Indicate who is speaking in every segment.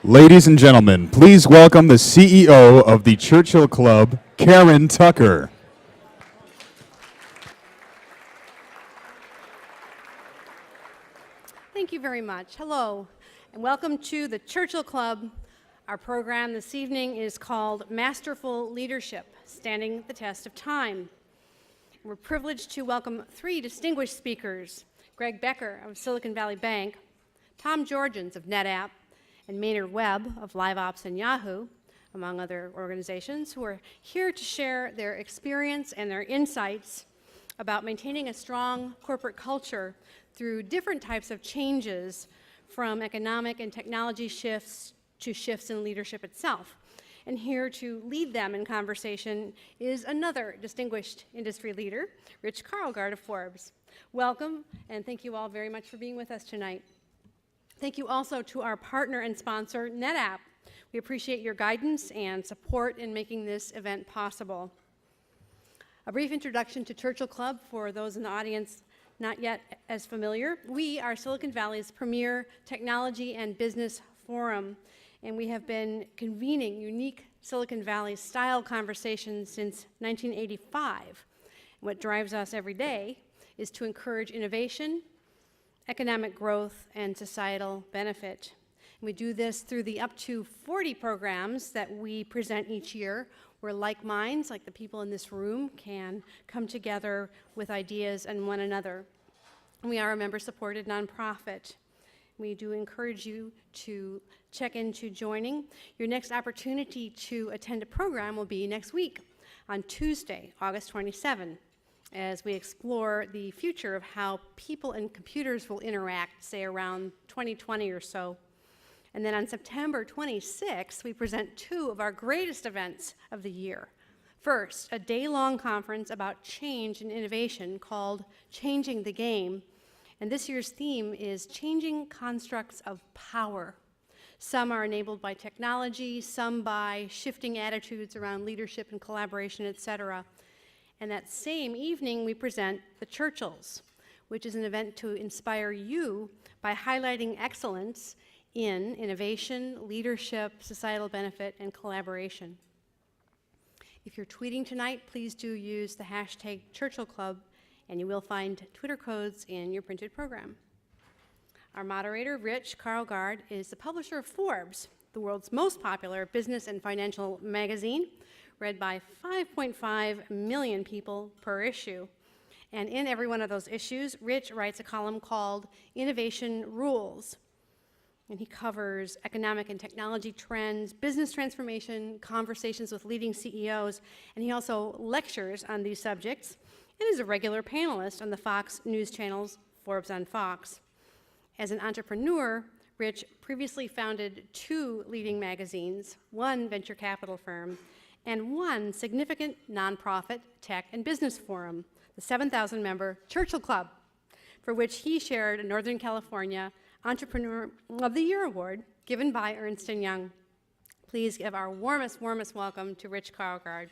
Speaker 1: Ladies and gentlemen, please welcome the CEO of the Churchill Club, Karen Tucker.
Speaker 2: Thank you very much. Hello, and welcome to the Churchill Club. Our program this evening is called Masterful Leadership, Standing the Test of Time. We're privileged to welcome three distinguished speakers: Becker of Silicon Valley Bank, Georgens of NetApp, and Maynard Webb of LiveOps and Yahoo, among other organizations, who are here to share their experience and their insights about maintaining a strong corporate culture through different types of changes, from economic and technology shifts to shifts in leadership itself. And here to lead them in conversation is another distinguished industry leader, Karlgaard of Forbes. Welcome, and thank you all very much for being with us tonight. Thank you also to our partner and sponsor, NetApp. We appreciate your guidance and support in making this event possible. A brief introduction to Churchill Club for those in the audience not yet as familiar. We are Silicon Valley's premier technology and business forum, and we have been convening unique Silicon Valley style conversations since 1985. What drives us every day is to encourage innovation, economic growth, and societal benefit. And we do this through the up to 40 programs that we present each year, where like minds, like the people in this room, can come together with ideas and one another. And we are a member-supported nonprofit. We do encourage you to check into joining. Your next opportunity to attend a program will be next week on Tuesday, August 27, as we explore the future of how people and computers will interact, say around 2020 or so. And then on September 26th, we present two of our greatest events of the year. First, a day-long conference about change and innovation called Changing the Game. And this year's theme is Changing Constructs of Power. Some are enabled by technology, some by shifting attitudes around leadership and collaboration, etc. And that same evening, we present The Churchills, which is an event to inspire you by highlighting excellence in innovation, leadership, societal benefit, and collaboration. If you're tweeting tonight, please do use the hashtag Churchill Club, and you will find Twitter codes in your printed program. Our moderator, Karlgaard, is the publisher of Forbes, the world's most popular business and financial magazine, read by 5.5 million people per issue. And in every one of those issues, Rich writes a column called Innovation Rules. And he covers economic and technology trends, business transformation, conversations with leading CEOs, and he also lectures on these subjects and is a regular panelist on the Fox News channel's Forbes on Fox. As an entrepreneur, Rich previously founded two leading magazines, one venture capital firm, and one significant nonprofit tech and business forum, the 7,000-member Churchill Club, for which he shared a Northern California Entrepreneur of the Year award given by Ernst & Young. Please give our warmest welcome to Karlgaard.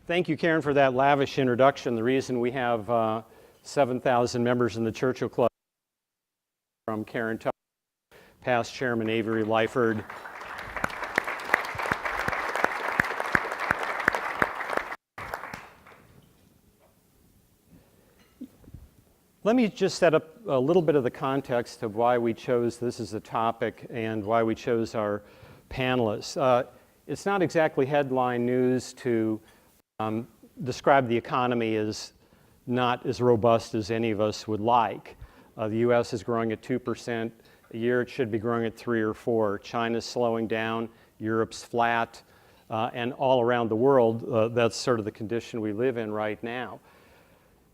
Speaker 3: Thank you, Karen, for that lavish introduction. The reason we have 7,000 members in the Churchill Club from Karen Tucker, past Chairman Avery Lyford, let me just set up a little bit of the context of why we chose this as a topic and why we chose our panelists. It's not exactly headline news to describe the economy as not as robust as any of us would like. The US is growing at 2% a year. It should be growing at 3 or 4. China's slowing down. Europe's flat. And all around the world, that's sort of the condition we live in right now.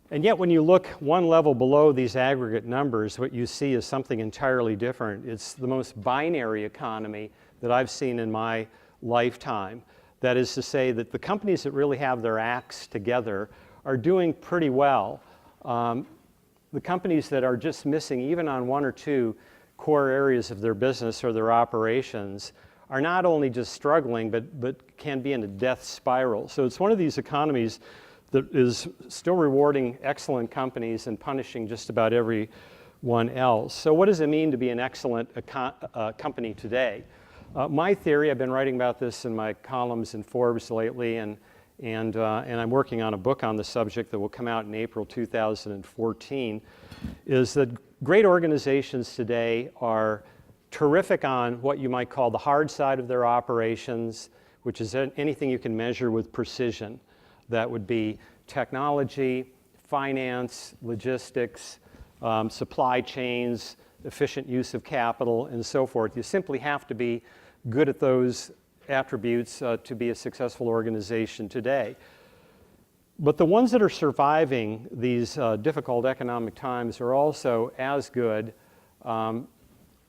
Speaker 3: And yet, when you look one level below these aggregate numbers, what you see is something entirely different. It's the most binary economy that I've seen in my lifetime. That is to say that the companies that really have their acts together are doing pretty well. The companies that are just missing, even on one or two core areas of their business or their operations, are not only just struggling, but can be in a death spiral. So it's one of these economies that is still rewarding excellent companies and punishing just about everyone else. So what does it mean to be an excellent company today? My theory, I've been writing about this in my columns in Forbes lately, and I'm working on a book on the subject that will come out in April 2014, is that great organizations today are terrific on what you might call the hard side of their operations, which is anything you can measure with precision. That would be technology, finance, logistics, supply chains, efficient use of capital, and so forth. You simply have to be good at those attributes to be a successful organization today. But the ones that are surviving these difficult economic times are also as good on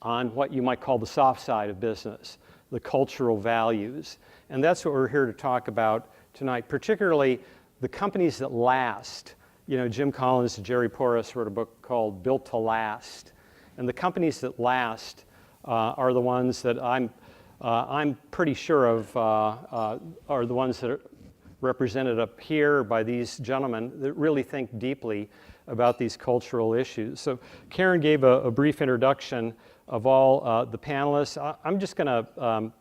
Speaker 3: what you might call the soft side of business, the cultural values. And that's what we're here to talk about tonight, particularly the companies that last. You know, Jim Collins and Jerry Porras wrote a book called Built to Last. And the companies that last are the ones that I'm pretty sure of are the ones that are represented up here by these gentlemen that really think deeply about these cultural issues. So Karen gave a brief introduction of all the panelists. I'm just going to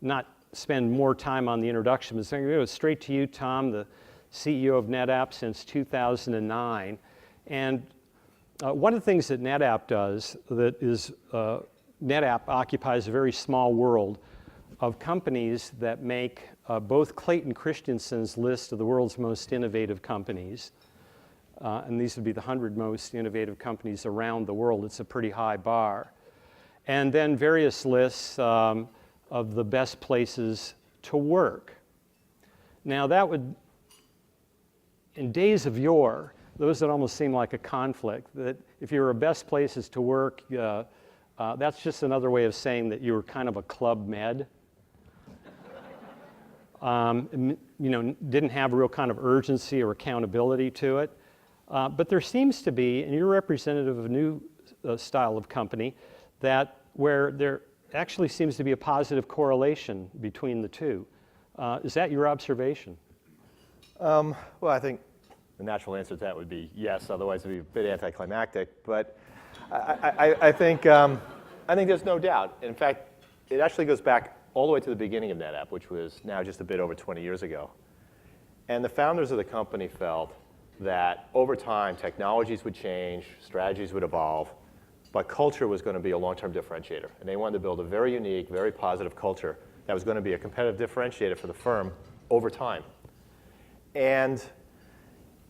Speaker 3: not spend more time on the introduction, but I'm going to go straight to you, Tom, the CEO of NetApp since 2009. And one of the things that NetApp does that is NetApp occupies a very small world of companies that make both Clayton Christensen's list of the world's most innovative companies, and these would be the 100 most innovative companies around the world. It's a pretty high bar. And then various lists of the best places to work. Now that would, in days of yore, those would almost seem like a conflict, that if you were best places to work, that's just another way of saying that you were kind of a club med. You know, didn't have a real kind of urgency or accountability to it. But there seems to be, and you're representative of a new style of company, that where there actually seems to be a positive correlation between the two. Is that your observation?
Speaker 4: Well, I think the natural answer to that would be yes, otherwise it would be a bit anticlimactic. But I think there's no doubt. In fact, it actually goes back all the way to the beginning of NetApp, which was now just a bit over 20 years ago. And the founders of the company felt that over time, technologies would change, strategies would evolve, but culture was going to be a long-term differentiator. And they wanted to build a very unique, very positive culture that was going to be a competitive differentiator for the firm over time. And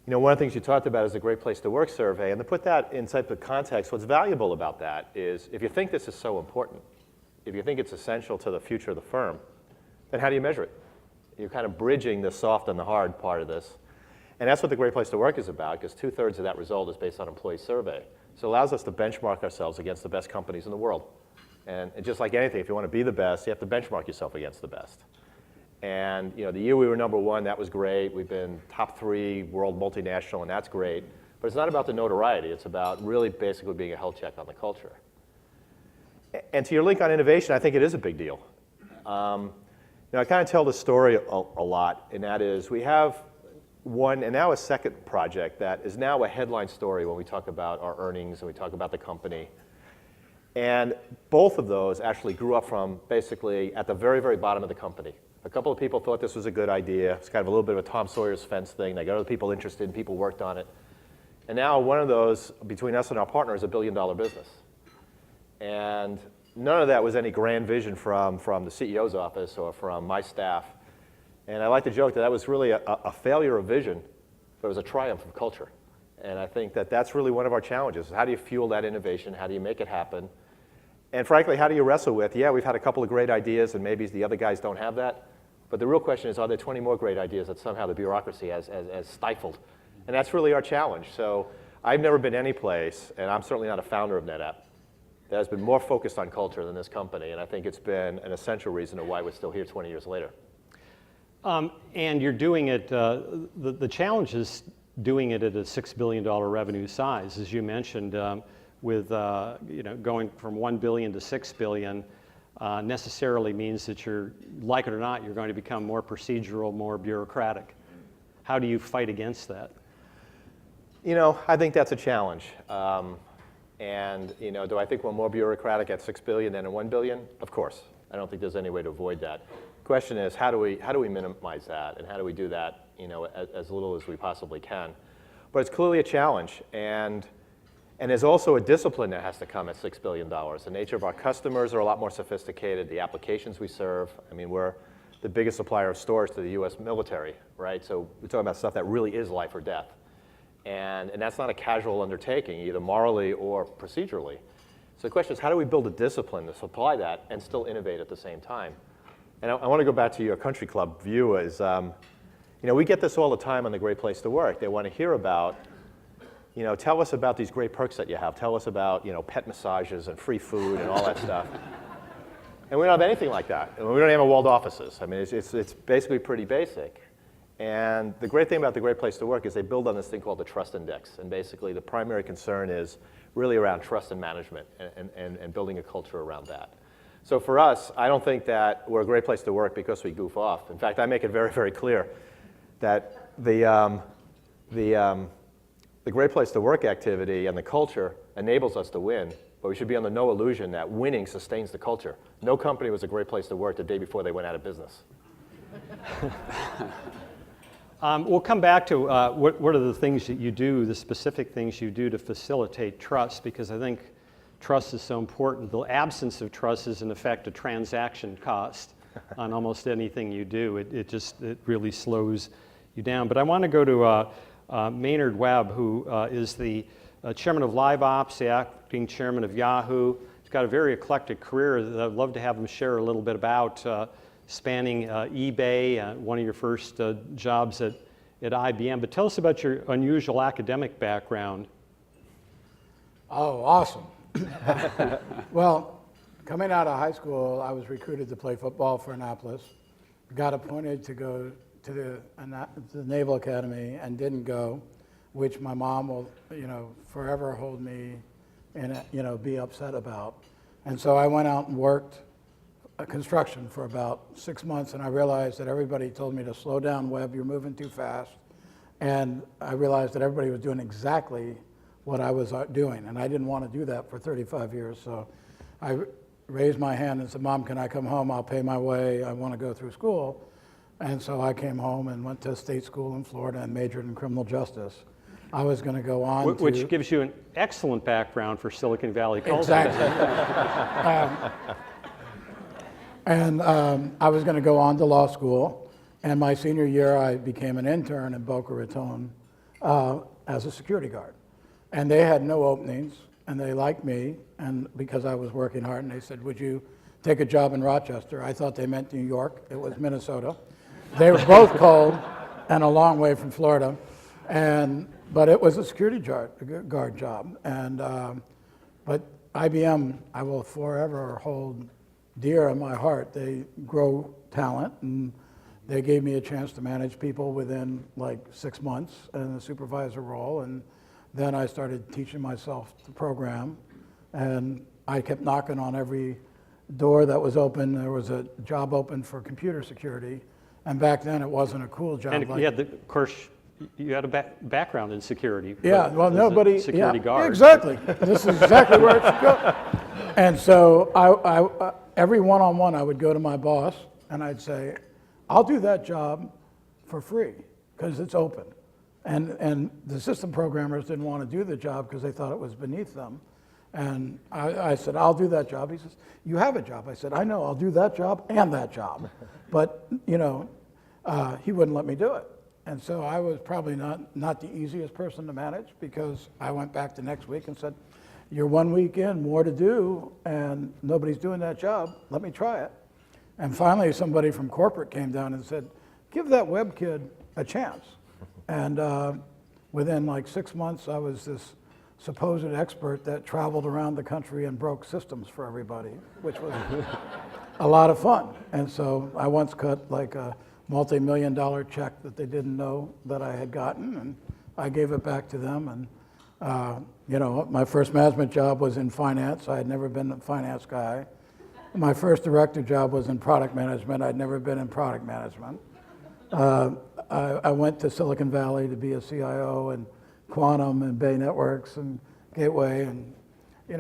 Speaker 4: you know, one of the things you talked about is the Great Place to Work survey. And to put that in type of context, what's valuable about that is if you think this is so important, if you think it's essential to the future of the firm, then how do you measure it? You're kind of bridging the soft and the hard part of this. And that's what the Great Place to Work is about, because 2/3 of that result is based on employee survey. So it allows us to benchmark ourselves against the best companies in the world. And just like anything, if you want to be the best, you have to benchmark yourself against the best. And you know, the year we were #1, that was great. We've been top 3 world multinational, and that's great. But it's not about the notoriety. It's about really basically being a health check on the culture. And to your link on innovation, I think it is a big deal. You know, I kind of tell the story a lot, and that is we have one and now a second project that is now a headline story when we talk about our earnings and we talk about the company. And both of those actually grew up from basically at the very, very bottom of the company. A couple of people thought this was a good idea. It's kind of a little bit of a Tom Sawyer's fence thing. They got other people interested and people worked on it. And now one of those, between us and our partner, is a $1 billion business. And none of that was any grand vision from the CEO's office or from my staff. And I like to joke that that was really a failure of vision, but it was a triumph of culture. And I think that that's really one of our challenges. How do you fuel that innovation? How do you make it happen? And frankly, how do you wrestle with, yeah, we've had a couple of great ideas and maybe the other guys don't have that. But the real question is, are there 20 more great ideas that somehow the bureaucracy has stifled? And that's really our challenge. So I've never been any place, and I'm certainly not a founder of NetApp, that has been more focused on culture than this company. And I think it's been an essential reason of why we're still here 20 years later.
Speaker 3: And you're doing it, the challenge is doing it at a $6 billion revenue size, as you mentioned, with you know, going from $1 billion to $6 billion necessarily means that you're, like it or not, you're going to become more procedural, more bureaucratic. how do you fight against that?
Speaker 4: I think that's a challenge. And do I think we're more bureaucratic at 6 billion than at 1 billion? Of course. I don't think there's any way to avoid that. Question is, how do we minimize that, and how do we do that, as little as we possibly can? But it's clearly a challenge, and there's also a discipline that has to come at $6 billion. The nature of our customers are a lot more sophisticated. The applications we serve, we're the biggest supplier of storage to the U.S. military, right? So we're talking about stuff that really is life or death. And that's not a casual undertaking, either morally or procedurally. So the question is, how do we build a discipline to supply that and still innovate at the same time? And I want to go back to your country club view. We get this all the time on the Great Place to Work. They want to hear about, tell us about these great perks that you have. Tell us about, pet massages and free food and all that stuff. And we don't have anything like that. And we don't have walled offices. It's basically pretty basic. And the great thing about the Great Place to Work is they build on this thing called the Trust Index. And basically the primary concern is really around trust and management and building a culture around that. So for us, I don't think that we're a great place to work because we goof off. In fact, I make it very, very clear that the Great Place to Work activity and the culture enables us to win, but we should be under no illusion that winning sustains the culture. No company was a great place to work the day before they went out of business.
Speaker 3: We'll come back to what are the things that you do, the specific things you do to facilitate trust, because I think trust is so important. The absence of trust is, in effect, a transaction cost on almost anything you do. It really slows you down. But I want to go to Maynard Webb, who is the chairman of LiveOps, the acting chairman of Yahoo. He's got a very eclectic career that I'd love to have him share a little bit about, spanning eBay, one of your first jobs at IBM. But tell us about your unusual academic background.
Speaker 5: Oh, awesome. Well, coming out of high school, I was recruited to play football for Annapolis. Got appointed to go to the Naval Academy and didn't go, which my mom will, forever hold me and, be upset about. And so I went out and worked construction for about 6 months, and I realized that everybody told me to slow down, Webb, you're moving too fast. And I realized that everybody was doing exactly what I was doing, and I didn't want to do that for 35 years. So I raised my hand and said, Mom, can I come home? I'll pay my way. I want to go through school. And so I came home and went to state school in Florida and majored in criminal justice. I was going to go on
Speaker 3: Which gives you an excellent background for Silicon Valley culture.
Speaker 5: Exactly. I was going to go on to law school, and my senior year I became an intern in Boca Raton as a security guard. And they had no openings, and they liked me, and because I was working hard, and they said, would you take a job in Rochester? I thought they meant New York. It was Minnesota. They were both cold and a long way from Florida, but it was a security guard job. But IBM, I will forever hold dear in my heart. They grow talent, and they gave me a chance to manage people within like 6 months in a supervisor role, and then I started teaching myself the program, and I kept knocking on every door that was open. There was a job open for computer security, and back then it wasn't a cool job.
Speaker 3: And you had, of course, you had a background in security.
Speaker 5: Yeah, well, nobody.
Speaker 3: Security guard.
Speaker 5: Exactly. This is exactly where it should go. And so I every one-on-one, I would go to my boss and I'd say, I'll do that job for free because it's open. And the system programmers didn't want to do the job because they thought it was beneath them. And I said, I'll do that job. He says, you have a job. I said, I know, I'll do that job and that job. But, he wouldn't let me do it. And so I was probably not the easiest person to manage, because I went back the next week and said, you're 1 week in, more to do, and nobody's doing that job. Let me try it. And finally, somebody from corporate came down and said, give that Webb kid a chance. And within like 6 months, I was this supposed expert that traveled around the country and broke systems for everybody, which was a lot of fun. And so I once cut like a multi-million-dollar check that they didn't know that I had gotten, and I gave it back to them. And my first management job was in finance. I had never been a finance guy. My first director job was in product management. I'd never been in product management. I went to Silicon Valley to be a CIO and Quantum and Bay Networks and Gateway, and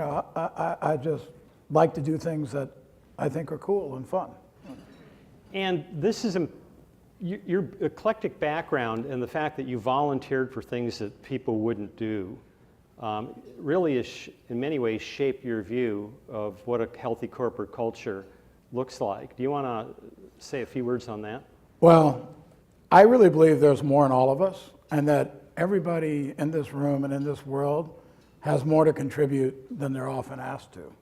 Speaker 5: I just like to do things that I think are cool and fun.
Speaker 3: And this is your eclectic background and the fact that you volunteered for things that people wouldn't do really is, in many ways, shaped your view of what a healthy corporate culture looks like. Do you want to say a few words on that?
Speaker 5: Well, I really believe there's more in all of us, and that everybody in this room and in this world has more to contribute than they're often asked to.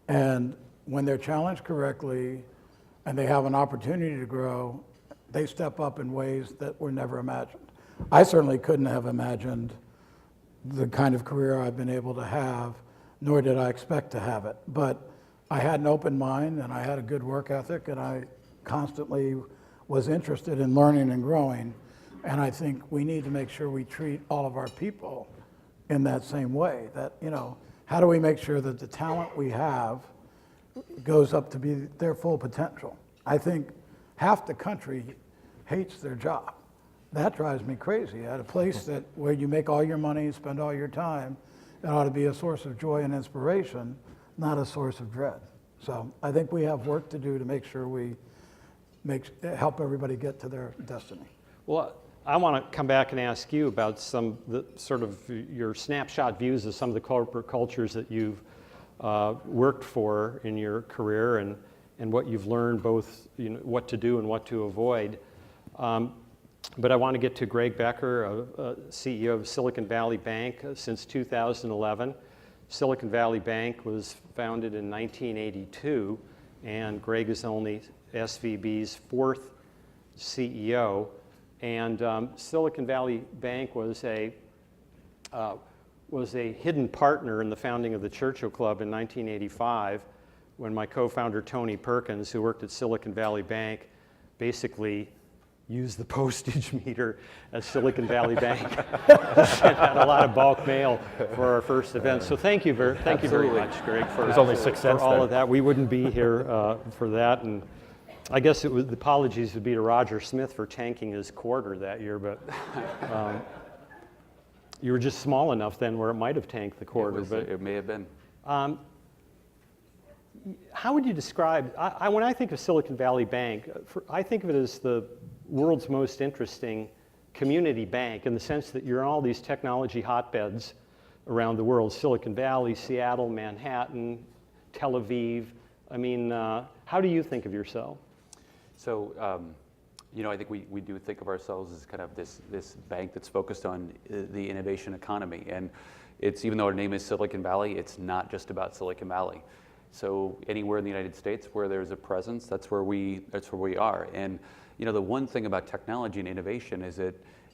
Speaker 5: And when they're challenged correctly and they have an opportunity to grow, they step up in ways that were never imagined. I certainly couldn't have imagined the kind of career I've been able to have, nor did I expect to have it. But I had an open mind, and I had a good work ethic, and I constantly was interested in learning and growing. And I think we need to make sure we treat all of our people in that same way. That, how do we make sure that the talent we have goes up to be their full potential? I think half the country hates their job. That drives me crazy. At a place where you make all your money, spend all your time, it ought to be a source of joy and inspiration, not a source of dread. So I think we have work to do to make sure we help everybody get to their destiny.
Speaker 3: Well, I want to come back and ask you about your snapshot views of some of the corporate cultures that you've worked for in your career, and what you've learned, both what to do and what to avoid. But I want to get to Greg Becker, CEO of Silicon Valley Bank since 2011. Silicon Valley Bank was founded in 1982, and Greg is only SVB's fourth CEO. And Silicon Valley Bank was a hidden partner in the founding of the Churchill Club in 1985, when my co-founder Tony Perkins, who worked at Silicon Valley Bank, basically used the postage meter at Silicon Valley Bank. Sent out a lot of bulk mail for our first event. So thank you very much, Greg, for all of that. We wouldn't be here for that. And I guess the apologies would be to Roger Smith for tanking his quarter that year, but you were just small enough then where it might have tanked the quarter.
Speaker 6: It may have been.
Speaker 3: How would you describe, when I think of Silicon Valley Bank, I think of it as the world's most interesting community bank, in the sense that you're in all these technology hotbeds around the world: Silicon Valley, Seattle, Manhattan, Tel Aviv. I mean, how do you think of yourself?
Speaker 6: So, I think we do think of ourselves as kind of this bank that's focused on the innovation economy. And even though our name is Silicon Valley, it's not just about Silicon Valley. So anywhere in the United States where there's a presence, that's where we are. And the one thing about technology and innovation is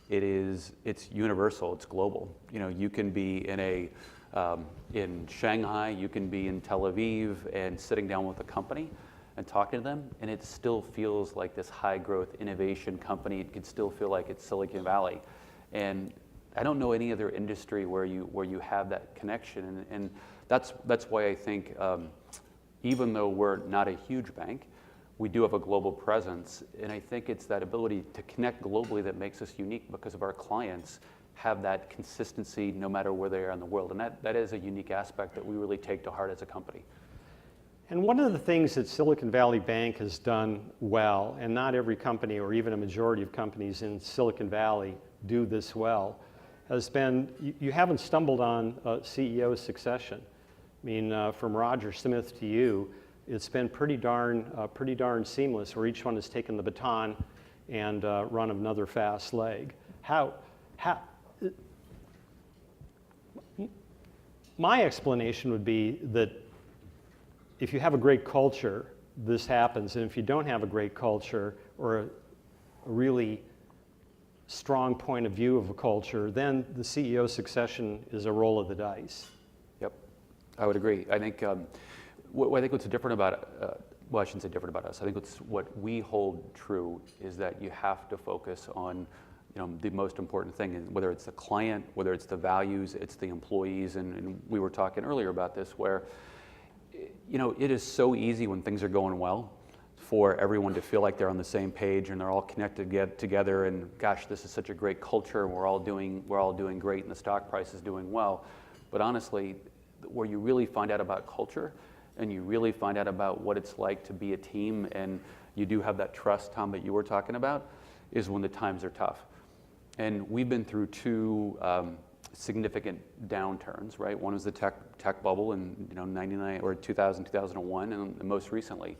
Speaker 6: it's universal, it's global. You can be in Shanghai, you can be in Tel Aviv, and sitting down with a company and talking to them, and it still feels like this high growth innovation company. It can still feel like it's Silicon Valley. And I don't know any other industry where you have that connection. And that's why I think even though we're not a huge bank, we do have a global presence. And I think it's that ability to connect globally that makes us unique, because of our clients have that consistency no matter where they are in the world. And that is a unique aspect that we really take to heart as a company.
Speaker 3: And one of the things that Silicon Valley Bank has done well, and not every company or even a majority of companies in Silicon Valley do this well, has been you haven't stumbled on CEO succession. I mean, from Roger Smith to you, it's been pretty darn seamless, where each one has taken the baton and run another fast leg. My explanation would be that if you have a great culture, this happens, and if you don't have a great culture or a really strong point of view of a culture, then the CEO succession is a roll of the dice.
Speaker 6: Yep, I would agree. I think what's different about I shouldn't say different about us. I think what we hold true is that you have to focus on the most important thing, and whether it's the client, whether it's the values, it's the employees, and we were talking earlier about this, where it is so easy when things are going well for everyone to feel like they're on the same page and they're all connected together, and gosh, this is such a great culture, and we're all doing great, and the stock price is doing well. But honestly, where you really find out about culture and you really find out about what it's like to be a team, and you do have that trust, Tom, that you were talking about, is when the times are tough. And we've been through two significant downturns, right? One was the tech bubble in 99 or 2000, 2001, and most recently.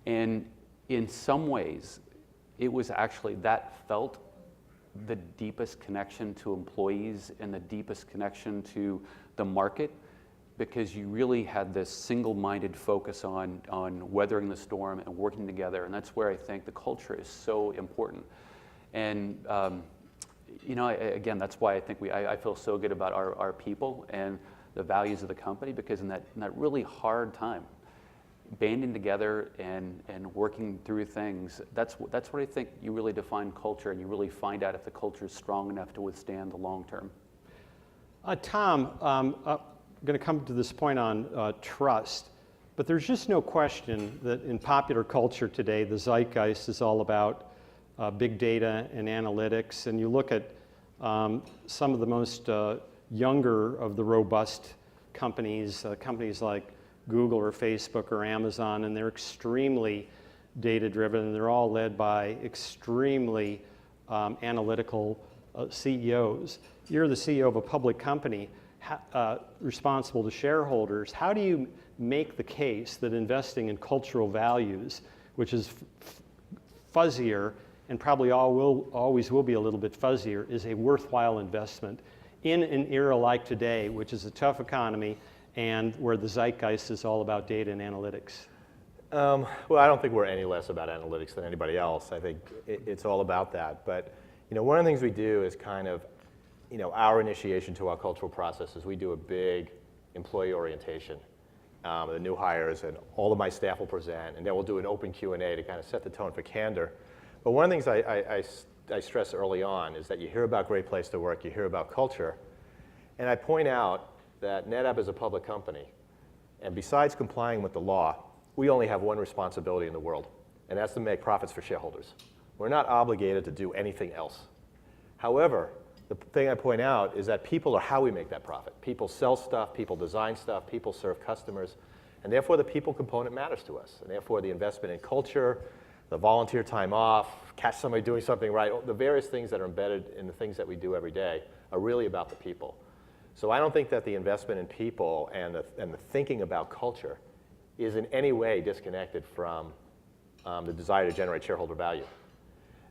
Speaker 6: And in some ways, it was actually that felt the deepest connection to employees and the deepest connection to the market, because you really had this single-minded focus on weathering the storm and working together. And that's where I think the culture is so important. And again, that's why I think I feel so good about our people and the values of the company, because in that really hard time, banding together and working through things, that's what I think you really define culture, and you really find out if the culture is strong enough to withstand the long term.
Speaker 3: Tom, I'm going to come to this point on trust, but there's just no question that in popular culture today, the zeitgeist is all about big data and analytics, and you look at some of the most younger of the robust companies, companies like Google or Facebook or Amazon, and they're extremely data-driven, and they're all led by extremely analytical CEOs. You're the CEO of a public company responsible to shareholders. How do you make the case that investing in cultural values, which is fuzzier and probably always will be a little bit fuzzier, is a worthwhile investment in an era like today, which is a tough economy and where the zeitgeist is all about data and analytics?
Speaker 4: Well, I don't think we're any less about analytics than anybody else. I think it's all about that. But one of the things we do is kind of, our initiation to our cultural process is we do a big employee orientation. The new hires and all of my staff will present, and then we'll do an open Q&A to kind of set the tone for candor. But one of the things I stress early on is that you hear about Great Place to Work, you hear about culture, and I point out that NetApp is a public company, and besides complying with the law, we only have one responsibility in the world, and that's to make profits for shareholders. We're not obligated to do anything else. However, the thing I point out is that people are how we make that profit. People sell stuff, people design stuff, people serve customers, and therefore the people component matters to us, and therefore the investment in culture, the volunteer time off, catch somebody doing something right, the various things that are embedded in the things that we do every day are really about the people. So I don't think that the investment in people and the thinking about culture is in any way disconnected from the desire to generate shareholder value.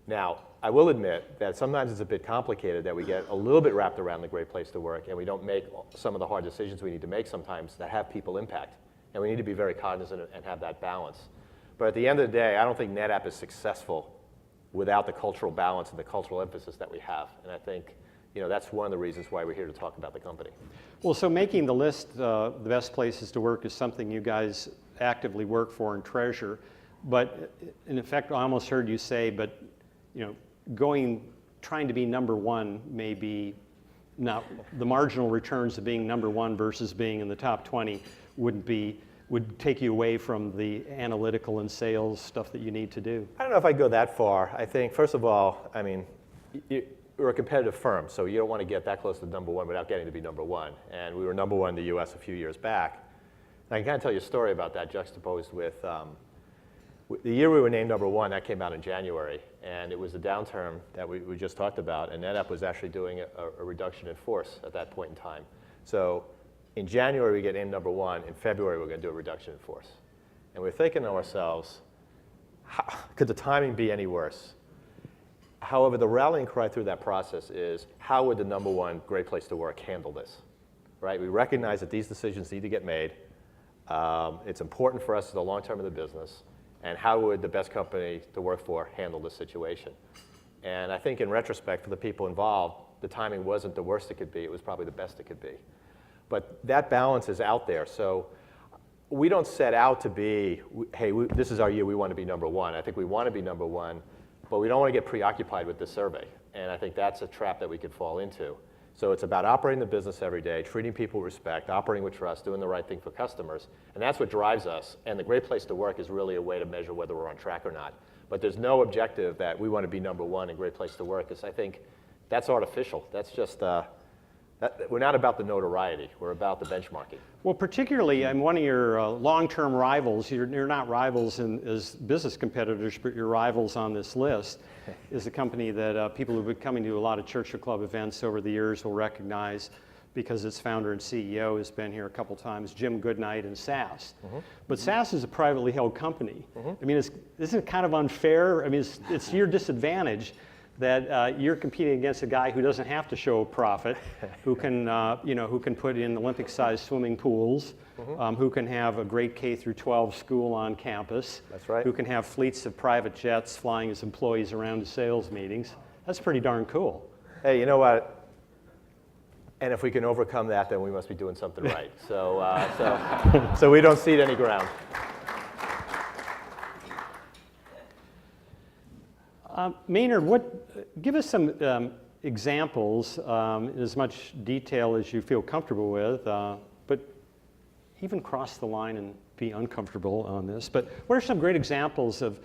Speaker 4: Now, I will admit that sometimes it's a bit complicated, that we get a little bit wrapped around the Great Place to Work and we don't make some of the hard decisions we need to make sometimes that have people impact. And we need to be very cognizant and have that balance. But at the end of the day, I don't think NetApp is successful without the cultural balance and the cultural emphasis that we have. And I think that's one of the reasons why we're here to talk about the company.
Speaker 3: Well, so making the list, the best places to work, is something you guys actively work for and treasure. But in effect, I almost heard you say, but trying to be number one may be not the marginal returns of being number one versus being in the top 20 would take you away from the analytical and sales stuff that you need to do.
Speaker 4: I don't know if I'd go that far. I think, first of all, we're a competitive firm, so you don't want to get that close to number one without getting to be number one. And we were number one in the US a few years back. And I can kind of tell you a story about that juxtaposed with the year we were named number one. That came out in January, and it was the downturn that we just talked about, and NetApp was actually doing a reduction in force at that point in time. So in January, we get named number one. In February, we're going to do a reduction in force. And we're thinking to ourselves, could the timing be any worse? However, the rallying cry through that process is, how would the number one Great Place to Work handle this? Right? We recognize that these decisions need to get made. It's important for us in the long term of the business. And how would the best company to work for handle this situation? And I think in retrospect, for the people involved, the timing wasn't the worst it could be. It was probably the best it could be. But that balance is out there. So we don't set out to be, hey, this is our year, we want to be number one. I think we want to be number one, but we don't want to get preoccupied with this survey. And I think that's a trap that we could fall into. So it's about operating the business every day, treating people with respect, operating with trust, doing the right thing for customers. And that's what drives us. And the Great Place to Work is really a way to measure whether we're on track or not. But there's no objective that we want to be #1 in Great Place to Work, because I think that's artificial. That's just, we're not about the notoriety. We're about the benchmarking.
Speaker 3: Well, particularly, I'm one of your long-term rivals. You're not rivals as business competitors, but you're rivals on this list. Is a company that people who've been coming to a lot of Churchill Club events over the years will recognize, because its founder and CEO has been here a couple times, Jim Goodnight and SAS. But SAS is a privately held company. I mean, isn't it kind of unfair? I mean, it's your disadvantage that you're competing against a guy who doesn't have to show a profit, who can, who can put in Olympic-sized swimming pools, who can have a great K-12 school on campus.
Speaker 4: That's right.
Speaker 3: Who can have fleets of private jets flying his employees around to sales meetings. That's pretty darn cool.
Speaker 4: Hey, you know what? And if we can overcome that, then we must be doing something right. So we don't cede any ground.
Speaker 3: Maynard, give us some examples in as much detail as you feel comfortable with, but even cross the line and be uncomfortable on this. But what are some great examples of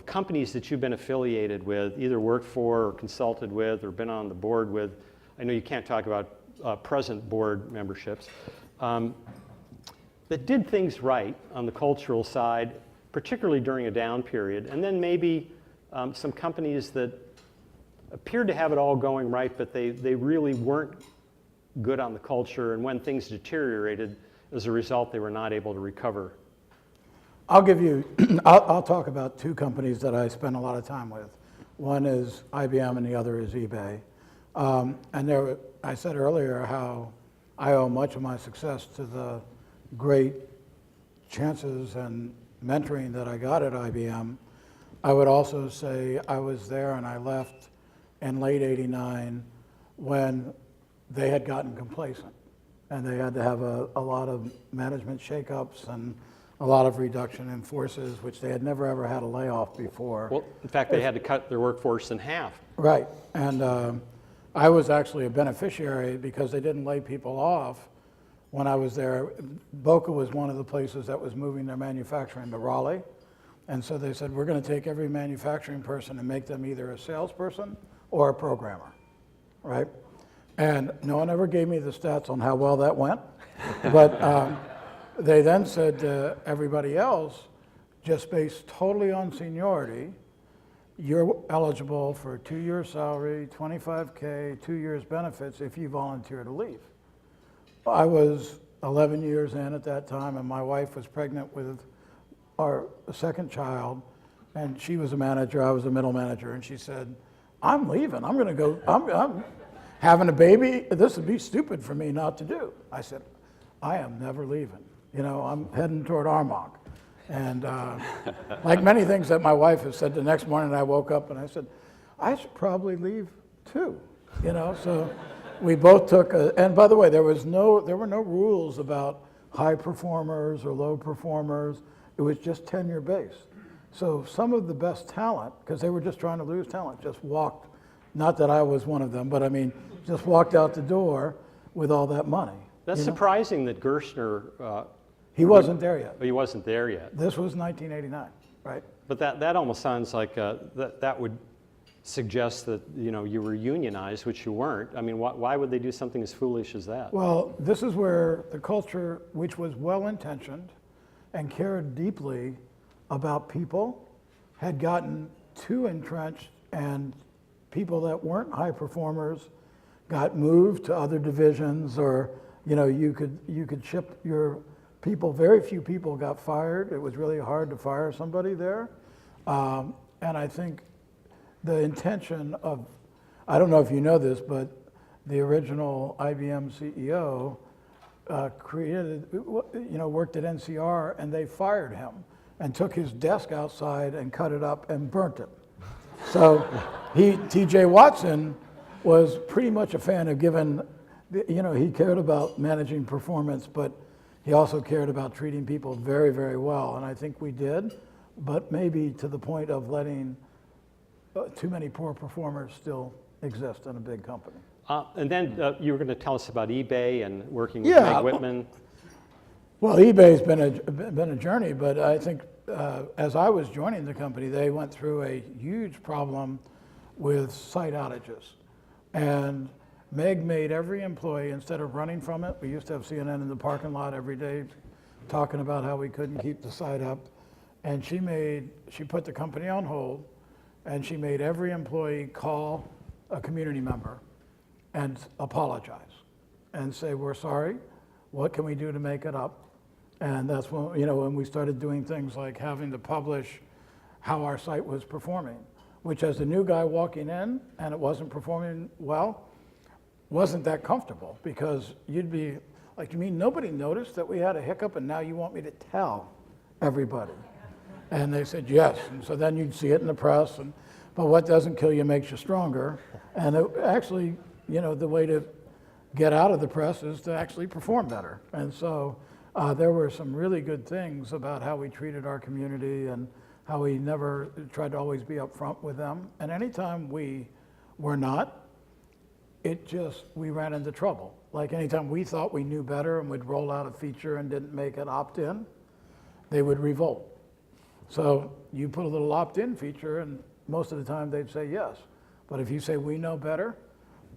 Speaker 3: companies that you've been affiliated with, either worked for or consulted with or been on the board with? I know you can't talk about present board memberships, that did things right on the cultural side, particularly during a down period, and then maybe some companies that appeared to have it all going right, but they really weren't good on the culture, and when things deteriorated, as a result, they were not able to recover.
Speaker 5: I'll give you, I'll talk about two companies that I spend a lot of time with. One is IBM and the other is eBay. And I said earlier how I owe much of my success to the great chances and mentoring that I got at IBM. I would also say I was there and I left in late '89 when they had gotten complacent and they had to have a lot of management shakeups and a lot of reduction in forces, which they had never ever had a layoff before.
Speaker 3: Well, in fact, they had to cut their workforce in half.
Speaker 5: Right, and I was actually a beneficiary because they didn't lay people off when I was there. Boca was one of the places that was moving their manufacturing to Raleigh. And so they said, we're going to take every manufacturing person and make them either a salesperson or a programmer, right? And no one ever gave me the stats on how well that went. But they then said to everybody else, just based totally on seniority, you're eligible for 2 years salary, $25K, 2 years benefits if you volunteer to leave. I was 11 years in at that time, and my wife was pregnant with our second child, and she was a manager, I was a middle manager, and she said, I'm leaving, I'm gonna go, I'm having a baby, this would be stupid for me not to do. I said, I am never leaving. You know, I'm heading toward Armonk. And like many things that my wife has said, the next morning I woke up and I said, I should probably leave too, you know, so we both took and by the way, there were no rules about high performers or low performers. It was just tenure based. So some of the best talent, because they were just trying to lose talent, just walked, not that I was one of them, but I mean, just walked out the door with all that money.
Speaker 3: That's surprising that Gerstner...
Speaker 5: he wasn't there yet.
Speaker 3: He wasn't there yet.
Speaker 5: This was 1989, right?
Speaker 3: But that almost sounds like that would suggest that you were unionized, which you weren't. I mean, why would they do something as foolish as that?
Speaker 5: Well, this is where the culture, which was well-intentioned and cared deeply about people, had gotten too entrenched, and people that weren't high performers got moved to other divisions, or you could ship your people. Very few people got fired. It was really hard to fire somebody there, and I think the intention of, I don't know if you know this, but the original IBM CEO worked at NCR, and they fired him and took his desk outside and cut it up and burnt it. So T.J. Watson was pretty much a fan of giving, he cared about managing performance, but he also cared about treating people very, very well. And I think we did, but maybe to the point of letting too many poor performers still exist in a big company.
Speaker 3: And then you were going to tell us about eBay and working with
Speaker 5: Yeah.
Speaker 3: Meg Whitman.
Speaker 5: Well, eBay's been a journey, but I think as I was joining the company, they went through a huge problem with site outages. And Meg made every employee, instead of running from it, we used to have CNN in the parking lot every day talking about how we couldn't keep the site up. And she put the company on hold, and she made every employee call a community member and apologize and say, we're sorry, what can we do to make it up? And that's when, when we started doing things like having to publish how our site was performing, which as a new guy walking in and it wasn't performing well, wasn't that comfortable, because you'd be like, you mean nobody noticed that we had a hiccup and now you want me to tell everybody? And they said, yes. And so then you'd see it in the press, but what doesn't kill you makes you stronger. And it actually, the way to get out of the press is to actually perform better. And so there were some really good things about how we treated our community and how we never tried to always be upfront with them. And anytime we were not, we ran into trouble. Like anytime we thought we knew better and would roll out a feature and didn't make it opt-in, they would revolt. So you put a little opt-in feature and most of the time they'd say yes. But if you say we know better,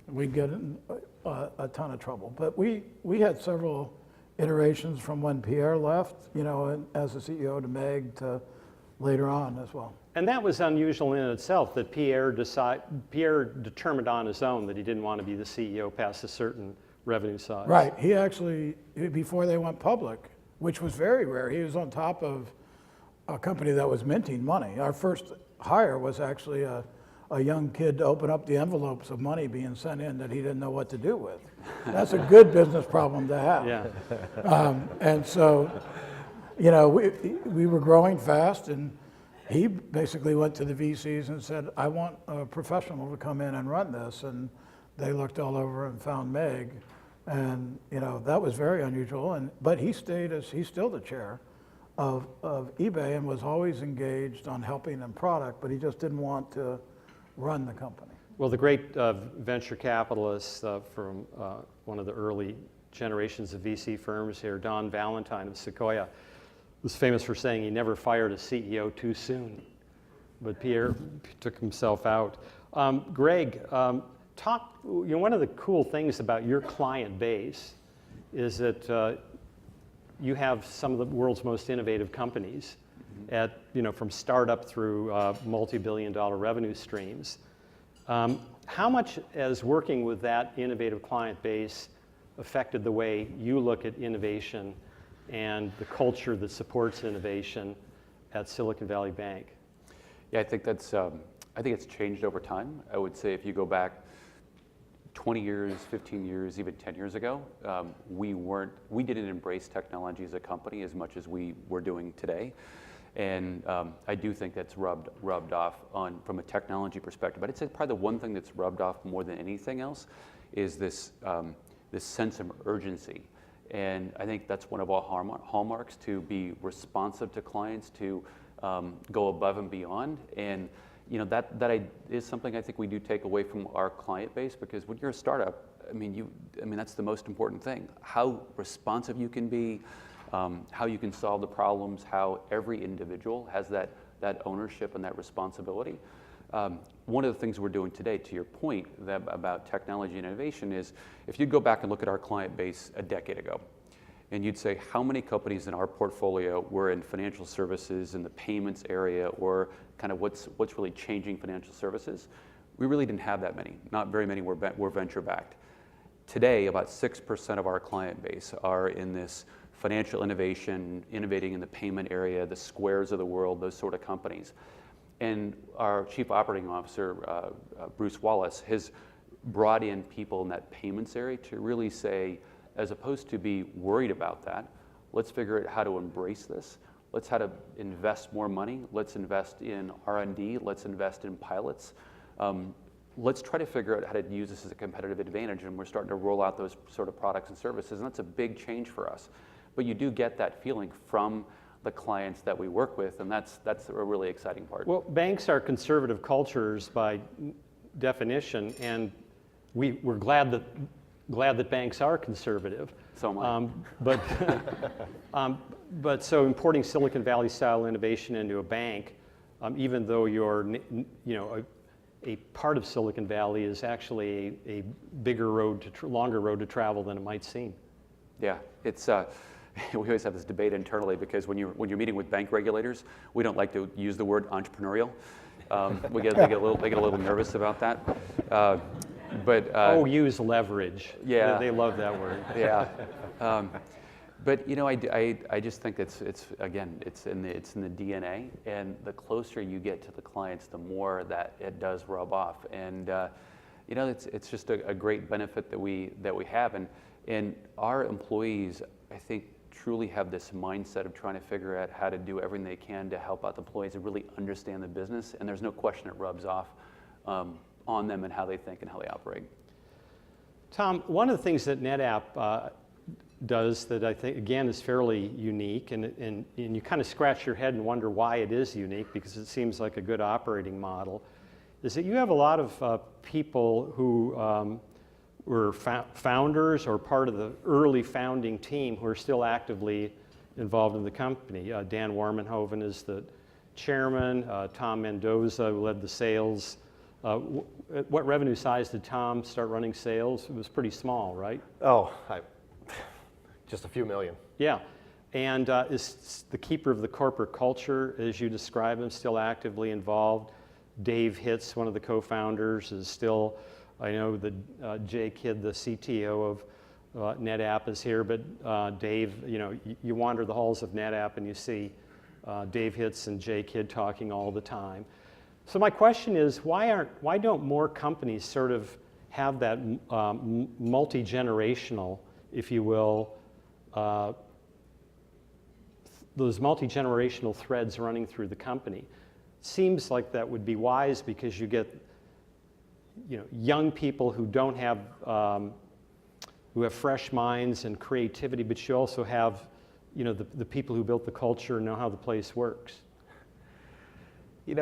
Speaker 5: we'd get in a ton of trouble. But we had several iterations from when Pierre left, as the CEO, to Meg, to later on as well.
Speaker 3: And that was unusual in itself, that Pierre determined on his own that he didn't want to be the CEO past a certain revenue size.
Speaker 5: Right. He actually, before they went public, which was very rare, he was on top of a company that was minting money. Our first hire was actually a young kid to open up the envelopes of money being sent in that he didn't know what to do with. That's a good business problem to have.
Speaker 3: Yeah.
Speaker 5: And so, we were growing fast, and he basically went to the VCs and said, I want a professional to come in and run this. And they looked all over and found Meg. And, that was very unusual. But he's still the chair of eBay and was always engaged on helping in product, but he just didn't want to run the company.
Speaker 3: Well, the great venture capitalists from one of the early generations of VC firms here, Don Valentine of Sequoia, was famous for saying he never fired a CEO too soon, but Pierre took himself out. Greg, one of the cool things about your client base is that you have some of the world's most innovative companies from startup through multi-billion-dollar revenue streams. How much has working with that innovative client base affected the way you look at innovation and the culture that supports innovation at Silicon Valley Bank?
Speaker 6: Yeah, I think it's changed over time. I would say if you go back 20 years, 15 years, even 10 years ago, we didn't embrace technology as a company as much as we were doing today. And I do think that's rubbed off from a technology perspective. But I'd say probably the one thing that's rubbed off more than anything else is this sense of urgency. And I think that's one of our hallmarks, to be responsive to clients, to go above and beyond. And that is something I think we do take away from our client base, because when you're a startup, that's the most important thing. How responsive you can be, how you can solve the problems, how every individual has that ownership and that responsibility. One of the things we're doing today, to your point about technology and innovation, is if you go back and look at our client base a decade ago, and you'd say how many companies in our portfolio were in financial services, in the payments area, or kind of what's really changing financial services, we really didn't have that many. Not very many were venture backed. Today, about 6% of our client base are in this financial innovation, innovating in the payment area, the Squares of the world, those sort of companies. And our Chief Operating Officer, Bruce Wallace, has brought in people in that payments area to really say, as opposed to be worried about that, let's figure out how to embrace this. Let's how to invest more money. Let's invest in R&D. Let's invest in pilots. Let's try to figure out how to use this as a competitive advantage. And we're starting to roll out those sort of products and services. And that's a big change for us. But you do get that feeling from the clients that we work with, and that's a really exciting part.
Speaker 3: Well, banks are conservative cultures by definition, and we're glad that banks are conservative.
Speaker 6: So am I.
Speaker 3: But so importing Silicon Valley style innovation into a bank, even though you're, a part of Silicon Valley is actually a bigger road longer road to travel than it might seem.
Speaker 6: Yeah, it's. We always have this debate internally because when you're meeting with bank regulators, we don't like to use the word entrepreneurial. They get a little nervous about that.
Speaker 3: Use leverage.
Speaker 6: Yeah,
Speaker 3: they love that word.
Speaker 6: Yeah, but I just think it's in the DNA, and the closer you get to the clients, the more that it does rub off, and it's just a great benefit that we have, and our employees, I think, truly have this mindset of trying to figure out how to do everything they can to help out the employees and really understand the business, and there's no question it rubs off on them and how they think and how they operate.
Speaker 3: Tom, one of the things that NetApp does that I think, again, is fairly unique, and you kind of scratch your head and wonder why it is unique, because it seems like a good operating model, is that you have a lot of people who were founders or part of the early founding team who are still actively involved in the company. Dan Warmenhoven is the chairman. Tom Mendoza led the sales. What revenue size did Tom start running sales? It was pretty small, right?
Speaker 4: Just a few million.
Speaker 3: Yeah, and is the keeper of the corporate culture, as you describe him, still actively involved? Dave Hitz, one of the co-founders, is still, I know that Jay Kidd, the CTO of NetApp, is here, but Dave, you wander the halls of NetApp and you see Dave Hitz and Jay Kidd talking all the time. So my question is, why don't more companies sort of have that multi-generational, if you will, those multi-generational threads running through the company? Seems like that would be wise, because you get young people who don't have who have fresh minds and creativity, but you also have the people who built the culture and know how the place works.
Speaker 4: I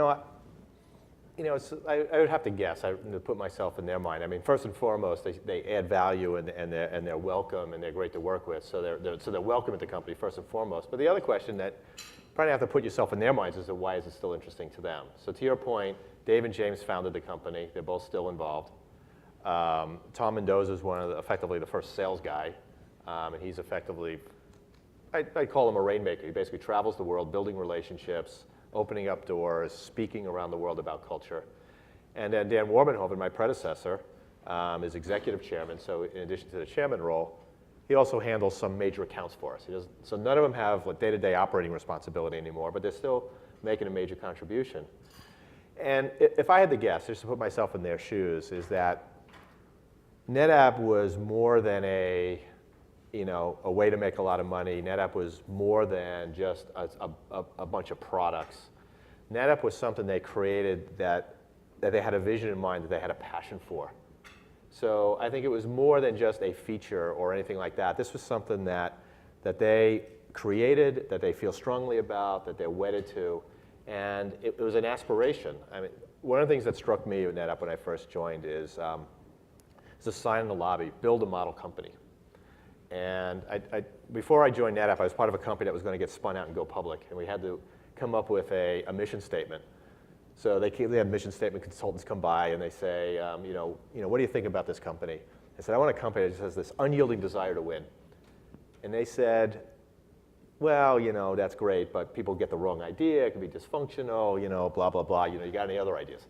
Speaker 4: would have to guess. I would put myself in their mind. I mean, first and foremost, they add value, and they're welcome, and they're great to work with. So they're welcome at the company first and foremost. But the other question that you probably have to put yourself in their minds is why is it still interesting to them? So to your point, Dave and James founded the company. They're both still involved. Tom Mendoza is effectively the first sales guy, and he's effectively, I call him a rainmaker. He basically travels the world, building relationships, opening up doors, speaking around the world about culture. And then Dan Warmenhoven, my predecessor, is executive chairman. So in addition to the chairman role, he also handles some major accounts for us. So none of them have day-to-day operating responsibility anymore, but they're still making a major contribution. And if I had to guess, just to put myself in their shoes, is that NetApp was more than a way to make a lot of money. NetApp was more than just a bunch of products. NetApp was something they created that they had a vision in mind, that they had a passion for. So I think it was more than just a feature or anything like that. This was something that they created, that they feel strongly about, that they're wedded to, and it was an aspiration. I mean, one of the things that struck me at NetApp when I first joined is a sign in the lobby: build a model company. And before I joined NetApp, I was part of a company that was going to get spun out and go public, and we had to come up with a mission statement. So they had mission statement consultants come by, and they say, what do you think about this company? I said, I want a company that just has this unyielding desire to win. And they said, well, that's great, but people get the wrong idea. It can be dysfunctional, blah, blah, blah. You got any other ideas?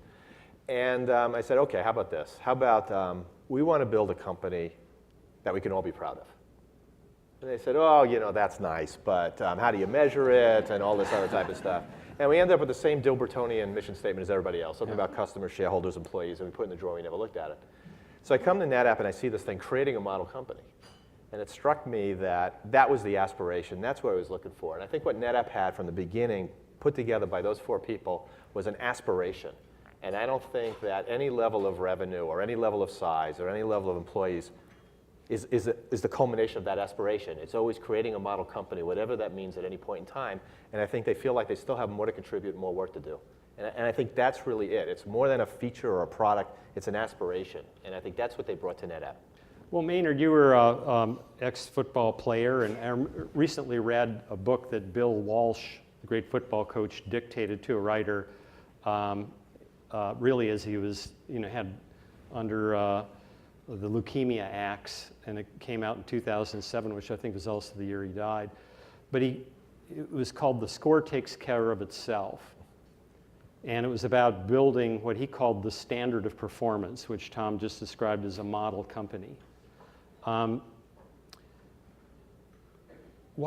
Speaker 4: And I said, okay, how about this? How about we want to build a company that we can all be proud of? And they said, oh, that's nice, but how do you measure it, and all this other type of stuff. And we ended up with the same Dilbertonian mission statement as everybody else, something about customers, shareholders, employees, and we put it in the drawer, we never looked at it. So I come to NetApp and I see this thing, creating a model company. And it struck me that was the aspiration, that's what I was looking for. And I think what NetApp had from the beginning, put together by those 4 people, was an aspiration. And I don't think that any level of revenue or any level of size or any level of employees is the culmination of that aspiration. It's always creating a model company, whatever that means at any point in time. And I think they feel like they still have more to contribute, more work to do. And I think that's really it. It's more than a feature or a product, it's an aspiration. And I think that's what they brought to NetApp.
Speaker 3: Well, Maynard, you were an ex-football player, and I recently read a book that Bill Walsh, the great football coach, dictated to a writer, really as he was, had under the leukemia axe, and it came out in 2007, which I think was also the year he died. But it was called The Score Takes Care of Itself. And it was about building what he called the standard of performance, which Tom just described as a model company. Why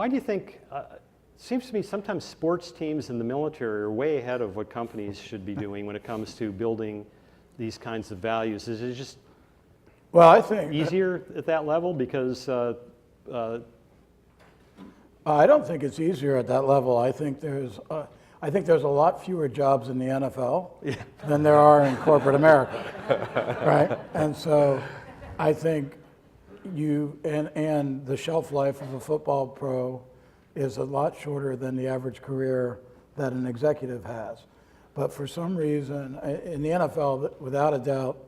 Speaker 3: do you think, it seems to me sometimes sports teams in the military are way ahead of what companies should be doing when it comes to building these kinds of values. Is it just
Speaker 5: Well, I think
Speaker 3: easier at that level because
Speaker 5: I don't think it's easier at that level. I think there's a lot fewer jobs in the NFL than there are in corporate America, right? And so I think and the shelf life of a football pro is a lot shorter than the average career that an executive has. But for some reason, in the NFL, without a doubt,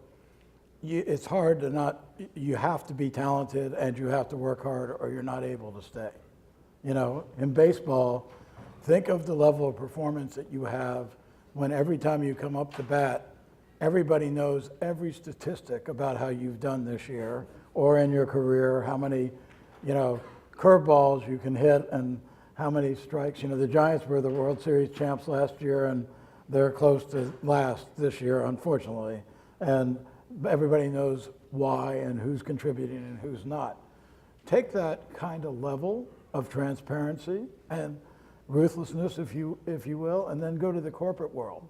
Speaker 5: it's hard to not, you have to be talented and you have to work hard or you're not able to stay. In baseball, think of the level of performance that you have when every time you come up to bat, everybody knows every statistic about how you've done this year or in your career, how many, curveballs you can hit and how many strikes. The Giants were the World Series champs last year and they're close to last this year, unfortunately. And everybody knows why and who's contributing and who's not. Take that kind of level of transparency and ruthlessness, if you will, and then go to the corporate world.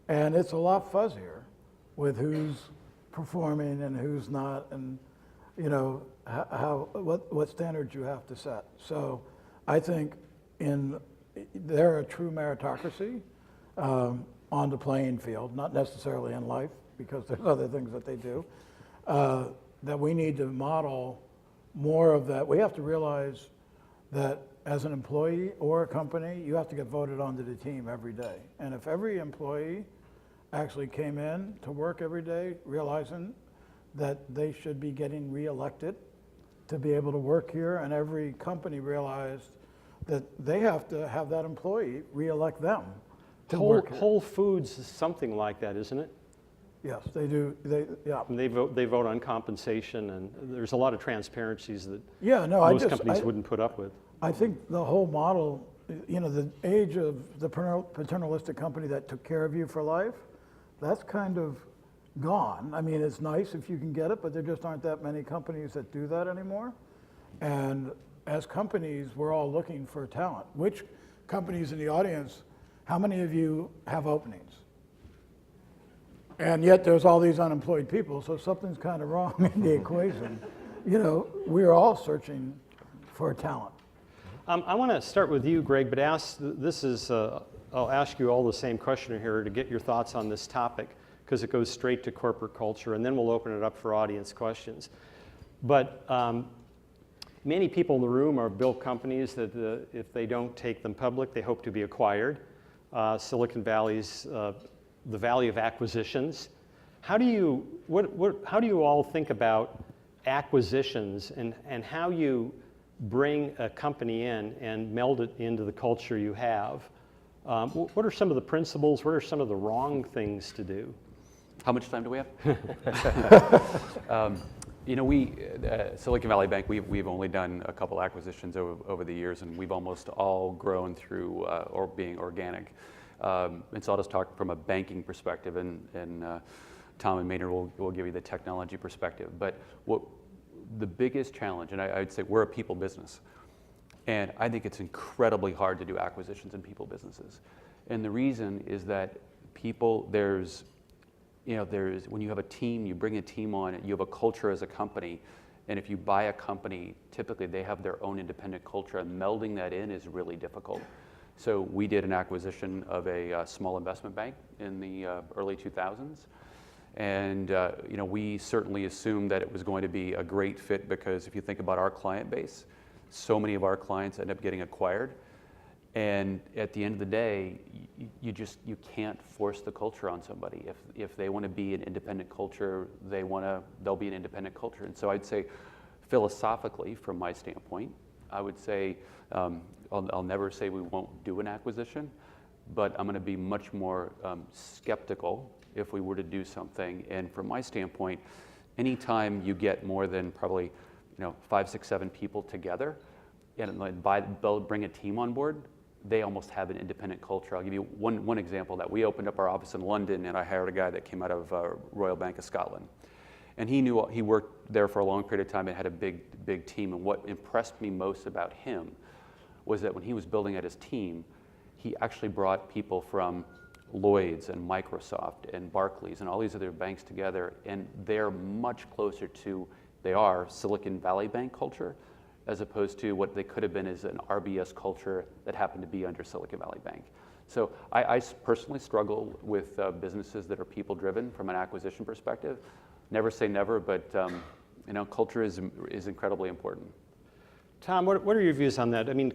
Speaker 5: And it's a lot fuzzier with who's performing and who's not, and what standards you have to set. So I think they're a true meritocracy on the playing field, not necessarily in life, because there's other things that they do, that we need to model more of that. We have to realize that as an employee or a company, you have to get voted onto the team every day. And if every employee actually came in to work every day realizing that they should be getting reelected to be able to work here, and every company realized that they have to have that employee reelect them to work here.
Speaker 3: Whole Foods is something like that, isn't it?
Speaker 5: Yes, they do.
Speaker 3: And they vote on compensation, and there's a lot of transparencies that
Speaker 5: most
Speaker 3: companies wouldn't put up with.
Speaker 5: I think the whole model, the age of the paternalistic company that took care of you for life, that's kind of gone. I mean, it's nice if you can get it, but there just aren't that many companies that do that anymore. And as companies, we're all looking for talent. Which companies in the audience, how many of you have openings? And yet there's all these unemployed people, so something's kind of wrong in the equation. We're all searching for talent.
Speaker 3: I want to start with you, Greg, but I'll ask you all the same question here to get your thoughts on this topic, because it goes straight to corporate culture, and then we'll open it up for audience questions. But many people in the room are built companies that if they don't take them public, they hope to be acquired. Silicon Valley's the value of acquisitions. How do you all think about acquisitions and how you bring a company in and meld it into the culture you have? What are some of the principles? What are some of the wrong things to do?
Speaker 6: How much time do we have? Silicon Valley Bank, we've only done a couple acquisitions over the years, and we've almost all grown through or being organic. And so I'll just talk from a banking perspective, and Tom and Maynard will give you the technology perspective. But the biggest challenge, and I'd say we're a people business, and I think it's incredibly hard to do acquisitions in people businesses. And the reason is that there's when you have a team, you bring a team on, you have a culture as a company, and if you buy a company, typically they have their own independent culture, and melding that in is really difficult. So we did an acquisition of a small investment bank in the early 2000s. And we certainly assumed that it was going to be a great fit, because if you think about our client base, so many of our clients end up getting acquired. And at the end of the day, you can't force the culture on somebody. If they want to be an independent culture, they'll be an independent culture. And so I'd say, philosophically, from my standpoint, I would say I'll never say we won't do an acquisition, but I'm going to be much more skeptical if we were to do something. And from my standpoint, anytime you get more than probably 5, 6, 7 people together and bring a team on board, they almost have an independent culture. I'll give you one example. That we opened up our office in London, and I hired a guy that came out of Royal Bank of Scotland. And he worked there for a long period of time and had a big team. And what impressed me most about him was that when he was building out his team, he actually brought people from Lloyd's and Microsoft and Barclays and all these other banks together, and they're much closer to, they are Silicon Valley Bank culture, as opposed to what they could have been as an RBS culture that happened to be under Silicon Valley Bank. So I personally struggle with businesses that are people-driven from an acquisition perspective. Never say never, but culture is incredibly important.
Speaker 3: Tom, what are your views on that? I mean,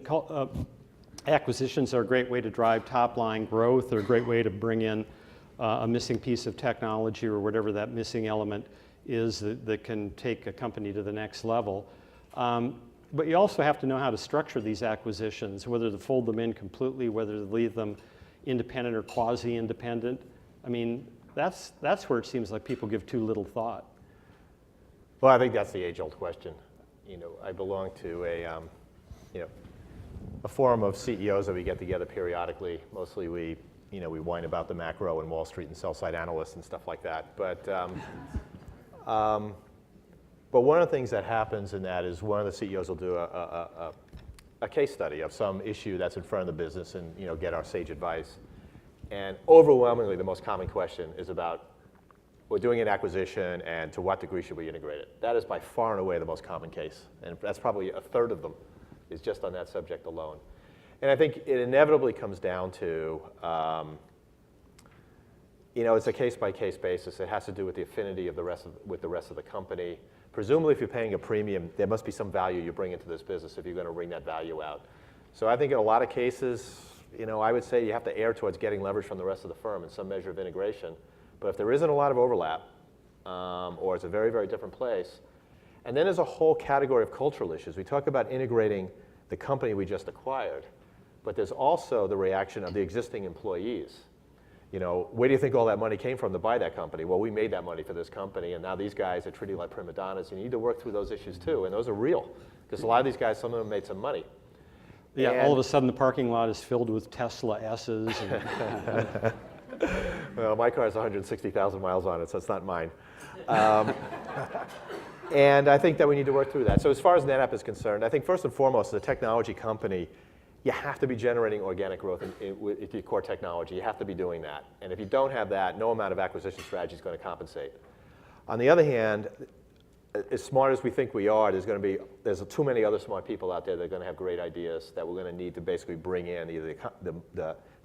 Speaker 3: acquisitions are a great way to drive top-line growth. They're a great way to bring in a missing piece of technology or whatever that missing element is that can take a company to the next level. But you also have to know how to structure these acquisitions, whether to fold them in completely, whether to leave them independent or quasi-independent. I mean, that's where it seems like people give too little thought.
Speaker 4: Well, I think that's the age-old question. I belong to a forum of CEOs that we get together periodically. Mostly we whine about the macro and Wall Street and sell-side analysts and stuff like that. But one of the things that happens in that is one of the CEOs will do a case study of some issue that's in front of the business and get our sage advice. And overwhelmingly, the most common question is about, we're doing an acquisition, and to what degree should we integrate it? That is by far and away the most common case. And that's probably a third of them is just on that subject alone. And I think it inevitably comes down to, it's a case-by-case basis. It has to do with the affinity with the rest of the company. Presumably, if you're paying a premium, there must be some value you bring into this business if you're going to bring that value out. So I think in a lot of cases, I would say you have to err towards getting leverage from the rest of the firm and some measure of integration. But if there isn't a lot of overlap, or it's a very, very different place, and then there's a whole category of cultural issues. We talk about integrating the company we just acquired, but there's also the reaction of the existing employees. Where do you think all that money came from to buy that company? Well, we made that money for this company, and now these guys are treated like prima donnas, and you need to work through those issues too, and those are real, because a lot of these guys, some of them made some money.
Speaker 3: Yeah,
Speaker 4: and
Speaker 3: all of a sudden the parking lot is filled with Tesla S's.
Speaker 4: Well, my car has 160,000 miles on it, so it's not mine. And I think that we need to work through that. So as far as NetApp is concerned, I think first and foremost, as a technology company, you have to be generating organic growth with your core technology. You have to be doing that. And if you don't have that, no amount of acquisition strategy is going to compensate. On the other hand, as smart as we think we are, there's too many other smart people out there that are going to have great ideas that we're going to need to basically bring in. Either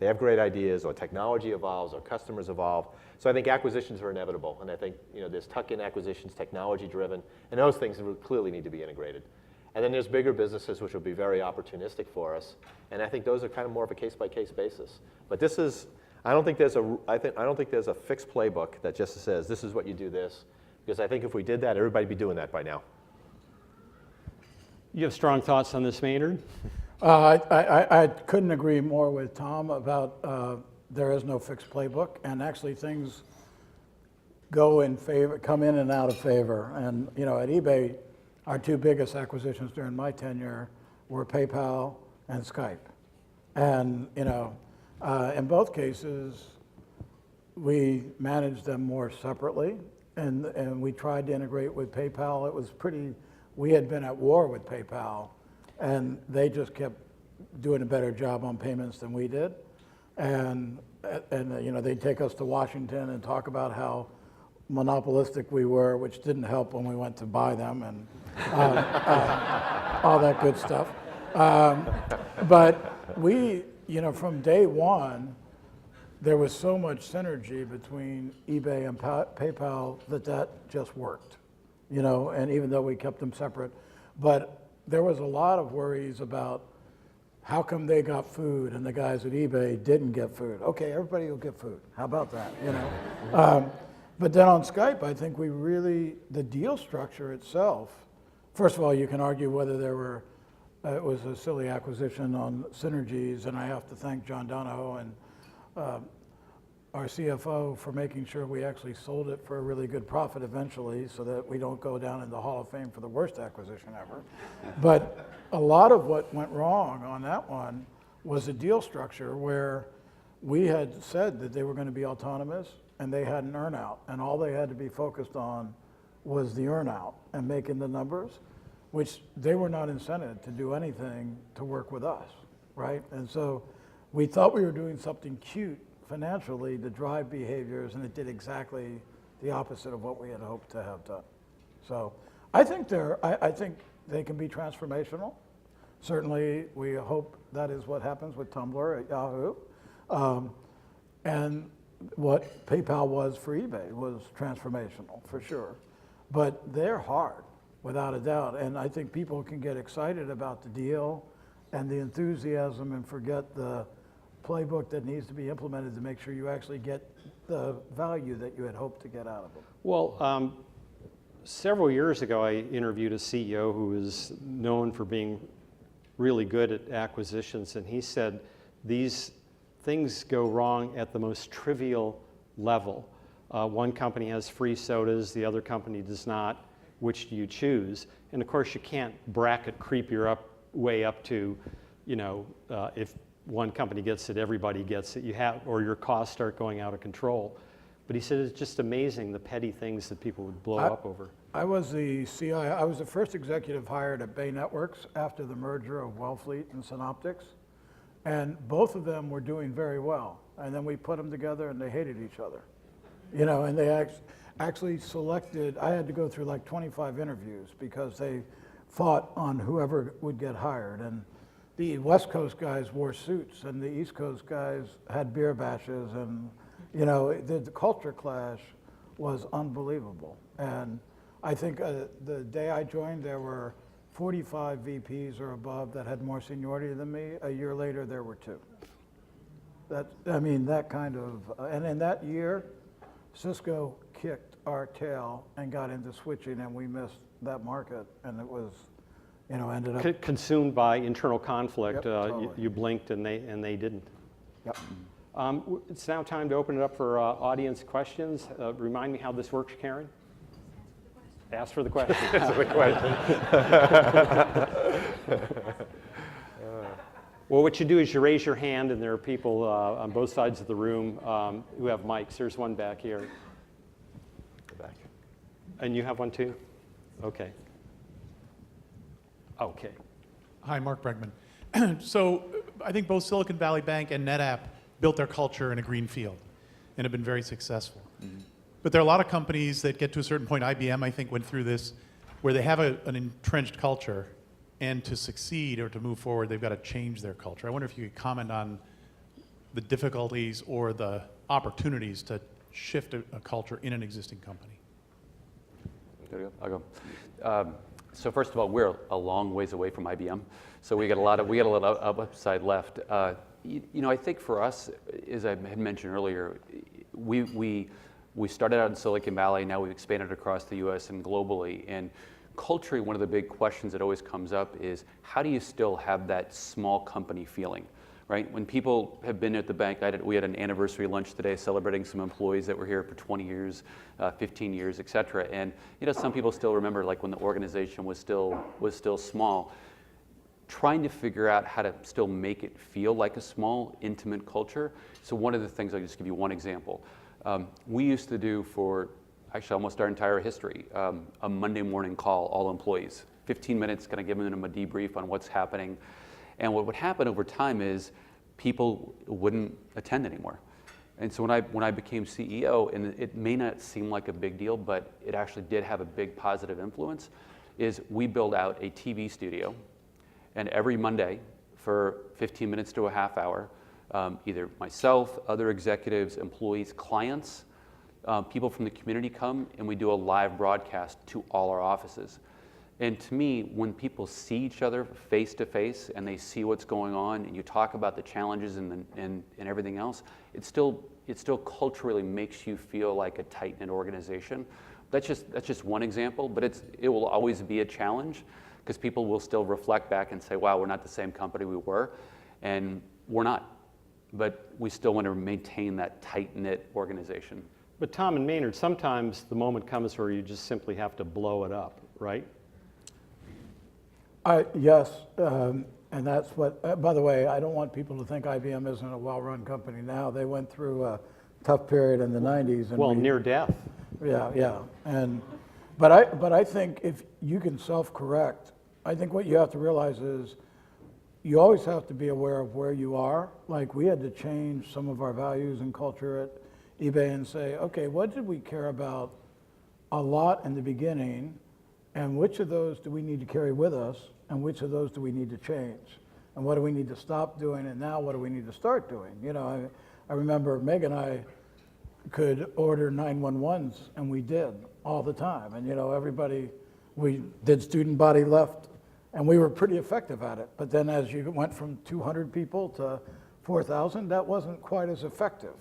Speaker 4: they have great ideas, or technology evolves, or customers evolve. So I think acquisitions are inevitable. And I think there's tuck-in acquisitions, technology-driven, and those things clearly need to be integrated. And then there's bigger businesses which will be very opportunistic for us, and I think those are kind of more of a case-by-case basis. But this is, I don't think there's a fixed playbook that just says this is what you do this, because I think if we did that, everybody'd be doing that by now.
Speaker 3: You have strong thoughts on this, Maynard?
Speaker 5: I couldn't agree more with Tom about there is no fixed playbook, and actually things come in and out of favor. And at eBay, our two biggest acquisitions during my tenure were PayPal and Skype. And in both cases, we managed them more separately, and we tried to integrate with PayPal. We had been at war with PayPal, and they just kept doing a better job on payments than we did. And they'd take us to Washington and talk about how monopolistic we were, which didn't help when we went to buy them, and all that good stuff. But we, from day one, there was so much synergy between eBay and PayPal that just worked, and even though we kept them separate. But there was a lot of worries about how come they got food and the guys at eBay didn't get food? Okay, everybody will get food. How about that, you know? But then on Skype, I think the deal structure itself, first of all, you can argue whether it was a silly acquisition on synergies, and I have to thank John Donahoe and our CFO for making sure we actually sold it for a really good profit eventually so that we don't go down in the Hall of Fame for the worst acquisition ever. But a lot of what went wrong on that one was a deal structure where we had said that they were going to be autonomous and they had an earn-out, and all they had to be focused on was the earn-out and making the numbers, which they were not incented to do anything to work with us, right? And so we thought we were doing something cute financially to drive behaviors, and it did exactly the opposite of what we had hoped to have done. So I think they can be transformational. Certainly, we hope that is what happens with Tumblr at Yahoo. And what PayPal was for eBay was transformational, for sure. But they're hard, without a doubt. And I think people can get excited about the deal and the enthusiasm and forget the playbook that needs to be implemented to make sure you actually get the value that you had hoped to get out of them.
Speaker 3: Well, several years ago, I interviewed a CEO who was known for being really good at acquisitions, and he said these things go wrong at the most trivial level. One company has free sodas, the other company does not. Which do you choose? And of course, you can't bracket creep your way up to, you know, if one company gets it, everybody gets it. Or your costs start going out of control. But he said it's just amazing the petty things that people would blow up over.
Speaker 5: I was the CIO. I was the first executive hired at Bay Networks after the merger of Wellfleet and Synoptics, and both of them were doing very well. And then we put them together, and they hated each other, you know. And they actually selected. I had to go through like 25 interviews because they fought on whoever would get hired. And the West Coast guys wore suits, and the East Coast guys had beer bashes, and you know, the culture clash was unbelievable. And I think the day I joined, there were 45 VPs or above that had more seniority than me. A year later, there were 2. That kind of, and in that year, Cisco kicked our tail and got into switching, and we missed that market, and it was, you know, ended up
Speaker 3: consumed by internal conflict.
Speaker 5: Yep, totally.
Speaker 3: You blinked and they didn't.
Speaker 5: Yep.
Speaker 3: It's now time to open it up for audience questions. Remind me how this works, Karen. Ask for the question.
Speaker 4: That's the question.
Speaker 3: Well, what you do is you raise your hand, and there are people on both sides of the room who have mics. There's one back here.
Speaker 4: Go back.
Speaker 3: And you have one too? Okay. Okay.
Speaker 7: Hi, Mark Bregman. So I think both Silicon Valley Bank and NetApp built their culture in a green field and have been very successful. Mm-hmm. But there are a lot of companies that get to a certain point, IBM I think went through this, where they have an entrenched culture, and to succeed or to move forward, they've got to change their culture. I wonder if you could comment on the difficulties or the opportunities to shift a culture in an existing company.
Speaker 6: I'll go. So first of all, we're a long ways away from IBM, so we got a lot of upside left. You know, I think for us, as I had mentioned earlier, we started out in Silicon Valley. Now we've expanded across the U.S. and globally. And culturally, one of the big questions that always comes up is how do you still have that small company feeling, right? When people have been at the bank, we had an anniversary lunch today celebrating some employees that were here for 20 years, 15 years, et cetera. And you know, some people still remember like when the organization was still small. Trying to figure out how to still make it feel like a small, intimate culture. So one of the things, I'll just give you one example. We used to do for actually almost our entire history, a Monday morning call, all employees. 15 minutes, kind of giving them a debrief on what's happening. And what would happen over time is people wouldn't attend anymore. And so when I became CEO, and it may not seem like a big deal, but it actually did have a big positive influence, is we built out a TV studio. And every Monday for 15 minutes to a half hour, either myself, other executives, employees, clients, people from the community come, and we do a live broadcast to all our offices. And to me, when people see each other face to face and they see what's going on, and you talk about the challenges and everything else, it still culturally makes you feel like a tight-knit organization. That's just one example, but it will always be a challenge because people will still reflect back and say, wow, we're not the same company we were, and we're not. But we still want to maintain that tight-knit organization.
Speaker 3: But Tom and Maynard, sometimes the moment comes where you just simply have to blow it up, right?
Speaker 5: Yes, and that's what, by the way, I don't want people to think IBM isn't a well-run company now. They went through a tough period in the 90s. And
Speaker 3: Well, near death.
Speaker 5: Yeah. But I think if you can self-correct, I think what you have to realize is you always have to be aware of where you are. Like we had to change some of our values and culture at eBay and say, okay, what did we care about a lot in the beginning, and which of those do we need to carry with us, and which of those do we need to change? And what do we need to stop doing, and now what do we need to start doing? You know, I remember Meg and I could order 911s, and we did all the time. And you know, we did student body left, and we were pretty effective at it. But then as you went from 200 people to 4,000, that wasn't quite as effective.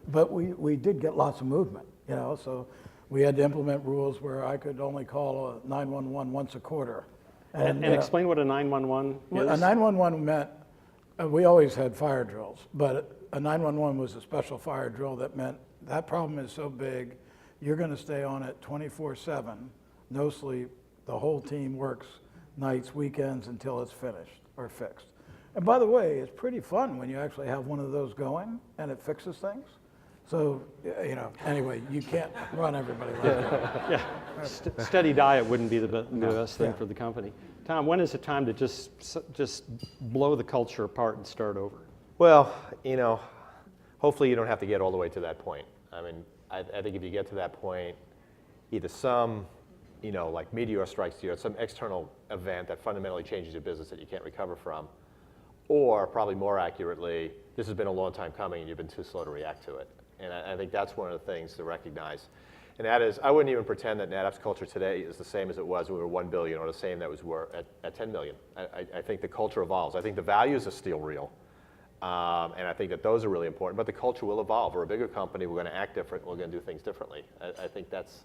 Speaker 5: But we did get lots of movement, you know, so we had to implement rules where I could only call a 911 once a quarter.
Speaker 3: And explain what a 911 is.
Speaker 5: A 911 meant, we always had fire drills, but a 911 was a special fire drill that meant that problem is so big, you're going to stay on it 24/7, no sleep. The whole team works nights, weekends until it's finished or fixed. And by the way, it's pretty fun when you actually have one of those going and it fixes things. So, you know, anyway, you can't run everybody like that.
Speaker 3: Yeah, steady diet wouldn't be the best thing for the company. Tom, when is it time to just blow the culture apart and start over?
Speaker 4: Well, you know, hopefully you don't have to get all the way to that point. I mean, I think if you get to that point, either some, you know, like meteor strikes you, or some external event that fundamentally changes your business that you can't recover from, or probably more accurately, this has been a long time coming and you've been too slow to react to it. And I think that's one of the things to recognize. And that is, I wouldn't even pretend that NetApp's culture today is the same as it was when we were 1 billion or the same that we're at 10 million. I think the culture evolves. I think the values are still real. And I think that those are really important, but the culture will evolve. We're a bigger company, we're going to act different, we're going to do things differently. I think that's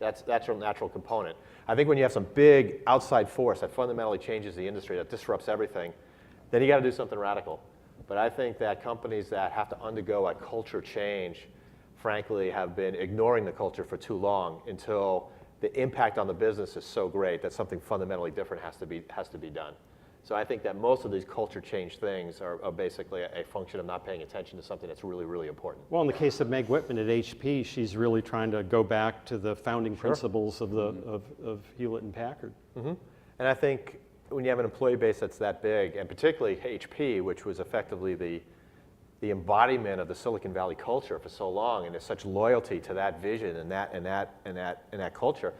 Speaker 4: a natural component. I think when you have some big outside force that fundamentally changes the industry, that disrupts everything, then you got to do something radical. But I think that companies that have to undergo a culture change, frankly, have been ignoring the culture for too long until the impact on the business is so great that something fundamentally different has to be done. So I think that most of these culture change things are basically a function of not paying attention to something that's really, really important.
Speaker 3: Well, in the case of Meg Whitman at HP, she's really trying to go back to the founding principles of of Hewlett and Packard.
Speaker 4: Mm-hmm. And I think when you have an employee base that's that big, and particularly HP, which was effectively the embodiment of the Silicon Valley culture for so long, and there's such loyalty to that vision and that culture,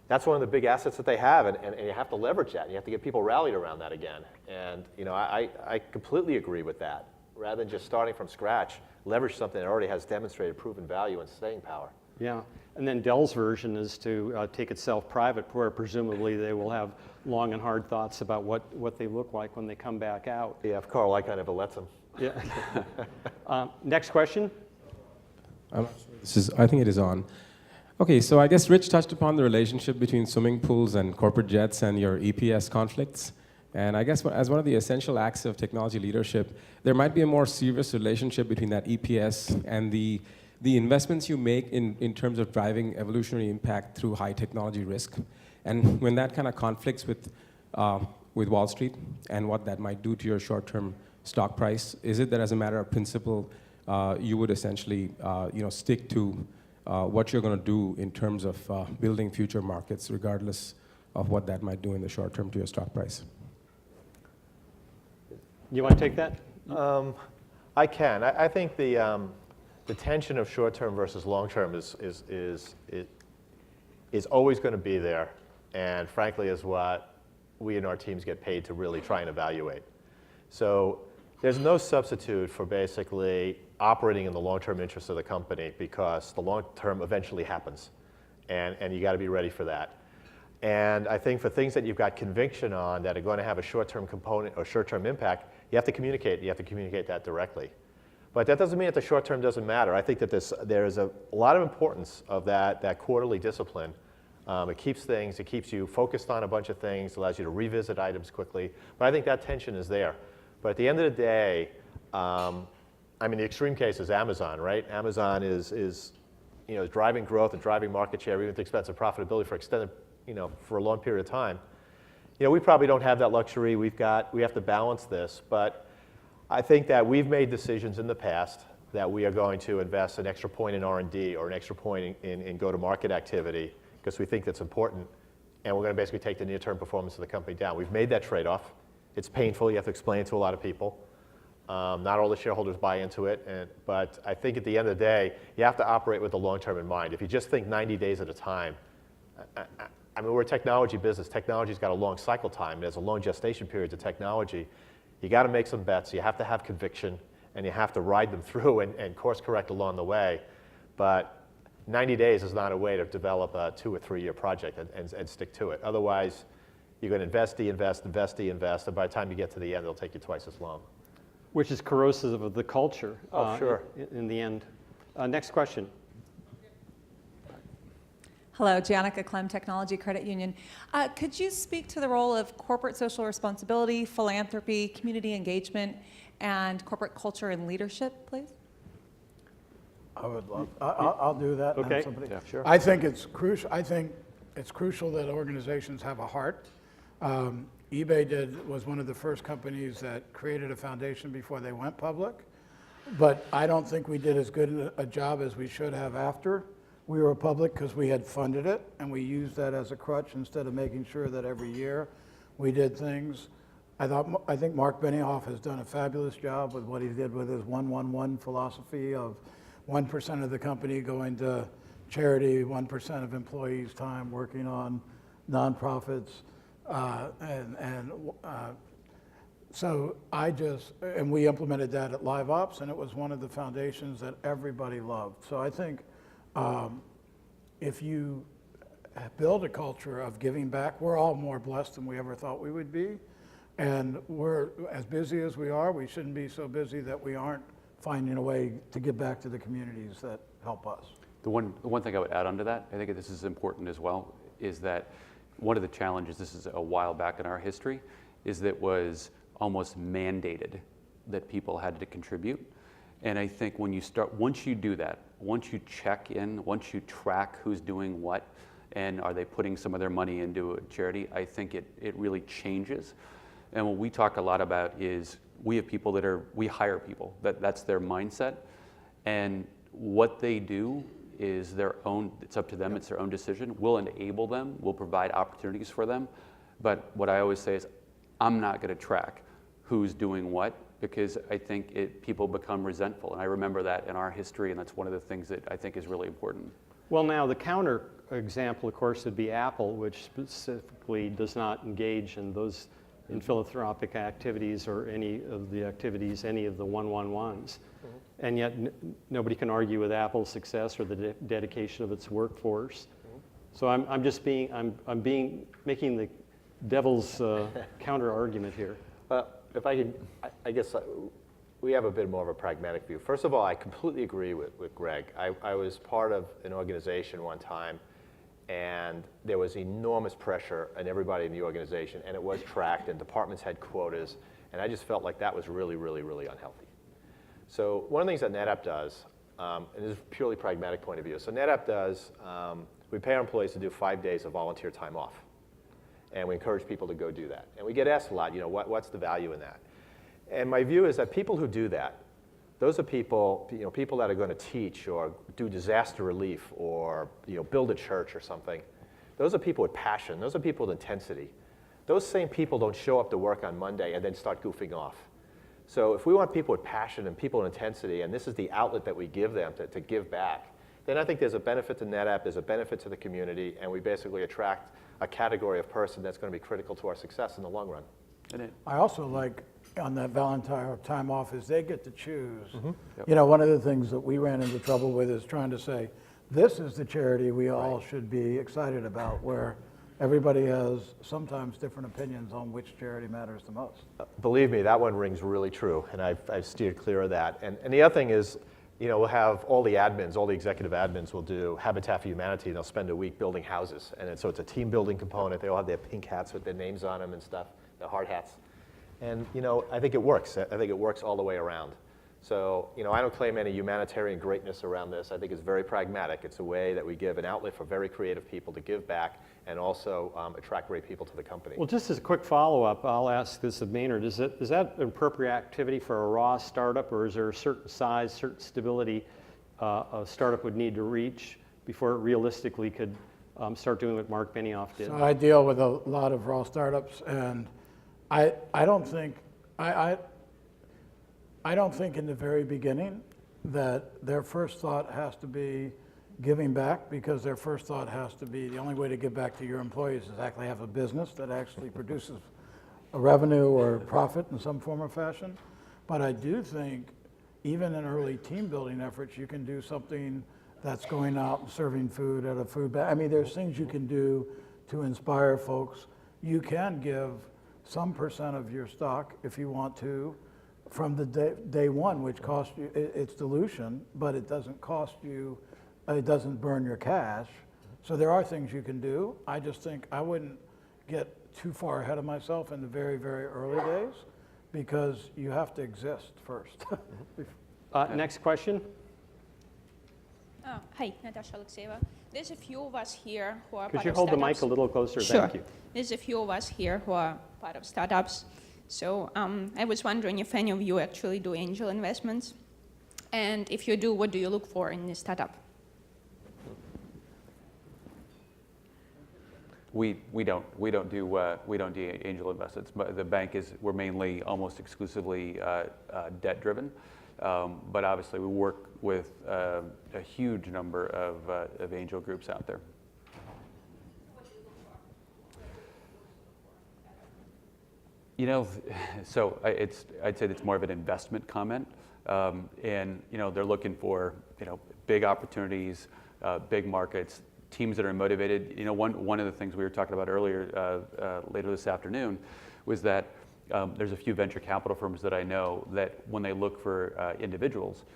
Speaker 4: that's one of the big assets that they have, and you have to leverage that. You have to get people rallied around that again. And you know, I completely agree with that. Rather than just starting from scratch, leverage something that already has demonstrated proven value and staying power.
Speaker 3: Yeah, and then Dell's version is to take itself private, where presumably they will have long and hard thoughts about what they look like when they come back out.
Speaker 4: Yeah, if Carl Icahn ever lets them.
Speaker 3: Yeah. Next question.
Speaker 8: I'm not sure I think it is on. Okay, so I guess Rich touched upon the relationship between swimming pools and corporate jets and your EPS conflicts. And I guess as one of the essential acts of technology leadership, there might be a more serious relationship between that EPS and the investments you make in terms of driving evolutionary impact through high technology risk. And when that kind of conflicts with Wall Street and what that might do to your short-term stock price, is it that as a matter of principle, you would essentially stick to what you're going to do in terms of building future markets, regardless of what that might do in the short term to your stock price?
Speaker 3: You want to take that?
Speaker 4: I can. I think the tension of short term versus long term is always going to be there, and frankly is what we and our teams get paid to really try and evaluate. So there's no substitute for basically operating in the long-term interests of the company, because the long-term eventually happens, and you got to be ready for that. And I think for things that you've got conviction on that are going to have a short-term component or short-term impact, you have to communicate. You have to communicate that directly. But that doesn't mean that the short term doesn't matter. I think that there is a lot of importance of that quarterly discipline. It keeps you focused on a bunch of things, allows you to revisit items quickly. But I think that tension is there. But at the end of the day, I mean, the extreme case is Amazon, right? Amazon is driving growth and driving market share, even at the expense of profitability for extended, for a long period of time. We probably don't have that luxury. We have to balance this, but I think that we've made decisions in the past that we are going to invest an extra point in R&D or an extra point in go-to-market activity because we think that's important, and we're going to basically take the near-term performance of the company down. We've made that trade-off. It's painful. You have to explain it to a lot of people. Not all the shareholders buy into it, but I think at the end of the day, you have to operate with the long-term in mind. If you just think 90 days at a time, I mean, we're a technology business. Technology's got a long cycle time. There's a long gestation period to technology. You got to make some bets. You have to have conviction, and you have to ride them through and course correct along the way. But 90 days is not a way to develop a 2 or 3 year project and stick to it. Otherwise, you're going to invest, de-invest, and by the time you get to the end, it'll take you twice as long.
Speaker 3: Which is corrosive of the culture.
Speaker 4: Oh, sure.
Speaker 3: In the end. Next question.
Speaker 9: Hello, Janica Clem, Technology Credit Union. Could you speak to the role of corporate social responsibility, philanthropy, community engagement, and corporate culture and leadership, please?
Speaker 5: I would love. I'll do that. and
Speaker 3: Okay.
Speaker 5: somebody-
Speaker 3: Yeah, sure.
Speaker 5: I think it's crucial. I think it's crucial that organizations have a heart. eBay was one of the first companies that created a foundation before they went public, but I don't think we did as good a job as we should have after we were public because we had funded it and we used that as a crutch instead of making sure that every year we did things. I think Mark Benioff has done a fabulous job with what he did with his 1-1-1 philosophy of 1% of the company going to charity, 1% of employees' time working on nonprofits, so and we implemented that at LiveOps, and it was one of the foundations that everybody loved. So I think if you build a culture of giving back, we're all more blessed than we ever thought we would be. And we're as busy as we are, we shouldn't be so busy that we aren't finding a way to give back to the communities that help us.
Speaker 6: The one thing I would add onto that, I think this is important as well, is that one of the challenges, this is a while back in our history, is that it was almost mandated that people had to contribute. And I think once you do that, once you check in, once you track who's doing what, and are they putting some of their money into a charity, I think it really changes. And what we talk a lot about is we have people we hire people, that's their mindset. And what they do is their own, it's up to them, it's their own decision. We'll enable them, we'll provide opportunities for them. But what I always say is, I'm not gonna track who's doing what, because I think people become resentful. And I remember that in our history, and that's one of the things that I think is really important.
Speaker 3: Well, now the counter example, of course, would be Apple, which specifically does not engage in philanthropic activities or any of the 1-1-1s. And yet nobody can argue with Apple's success or the dedication of its workforce. So I'm making the devil's counter argument here.
Speaker 4: If I could, I guess we have a bit more of a pragmatic view. First of all, I completely agree with Greg. I was part of an organization one time, and there was enormous pressure on everybody in the organization, and it was tracked, and departments had quotas, and I just felt like that was really, really, really unhealthy. So one of the things that NetApp does, and this is a purely pragmatic point of view, so NetApp does, we pay our employees to do 5 days of volunteer time off. And we encourage people to go do that. And we get asked a lot, what's the value in that? And my view is that people who do that, those are people, people that are going to teach or do disaster relief or build a church or something. Those are people with passion. Those are people with intensity. Those same people don't show up to work on Monday and then start goofing off. So if we want people with passion and people with intensity, and this is the outlet that we give them to give back, then I think there's a benefit to NetApp, there's a benefit to the community, and we basically attract a category of person that's going to be critical to our success in the long run.
Speaker 5: I also like on that Valentine time off is they get to choose. One of the things that we ran into trouble with is trying to say, this is the charity we all should be excited about, where everybody has sometimes different opinions on which charity matters the most.
Speaker 4: Believe me, that one rings really true, and I've steered clear of that. And the other thing is, we'll have all the admins, all the executive admins will do Habitat for Humanity, and they'll spend a week building houses. And so it's a team building component. They all have their pink hats with their names on them and stuff, their hard hats. And I think it works. I think it works all the way around. So I don't claim any humanitarian greatness around this. I think it's very pragmatic. It's a way that we give an outlet for very creative people to give back and also attract great people to the company.
Speaker 3: Well, just as a quick follow-up, I'll ask this of Maynard. Is that an appropriate activity for a raw startup, or is there a certain size, certain stability a startup would need to reach before it realistically could start doing what Mark Benioff did?
Speaker 5: So I deal with a lot of raw startups, and I don't think in the very beginning that their first thought has to be giving back, because their first thought has to be the only way to give back to your employees is actually have a business that actually produces a revenue or profit in some form or fashion. But I do think even in early team building efforts, you can do something that's going out and serving food at a food bank. I mean, there's things you can do to inspire folks. You can give some percent of your stock if you want to from the day one, which costs you, it's dilution, but it doesn't cost you, it doesn't burn your cash. So there are things you can do. I just think I wouldn't get too far ahead of myself in the very, very early days, because you have to exist first.
Speaker 3: Next question.
Speaker 10: Hi, Natasha Alexeyeva. There's a few of us here who are
Speaker 3: Could
Speaker 10: part
Speaker 3: you
Speaker 10: of
Speaker 3: hold the
Speaker 10: startups.
Speaker 3: mic a little closer?
Speaker 10: Sure.
Speaker 3: Thank you.
Speaker 10: There's a few of us here who are part of startups. So I was wondering if any of you actually do angel investments, and if you do, what do you look for in a startup?
Speaker 6: We don't do angel investments. But the bank we're mainly almost exclusively debt driven, but obviously we work with a huge number of angel groups out there. So I'd say it's more of an investment comment, and they're looking for big opportunities, big markets, teams that are motivated. One of the things we were talking about earlier, later this afternoon, was that there's a few venture capital firms that I know that when they look for individuals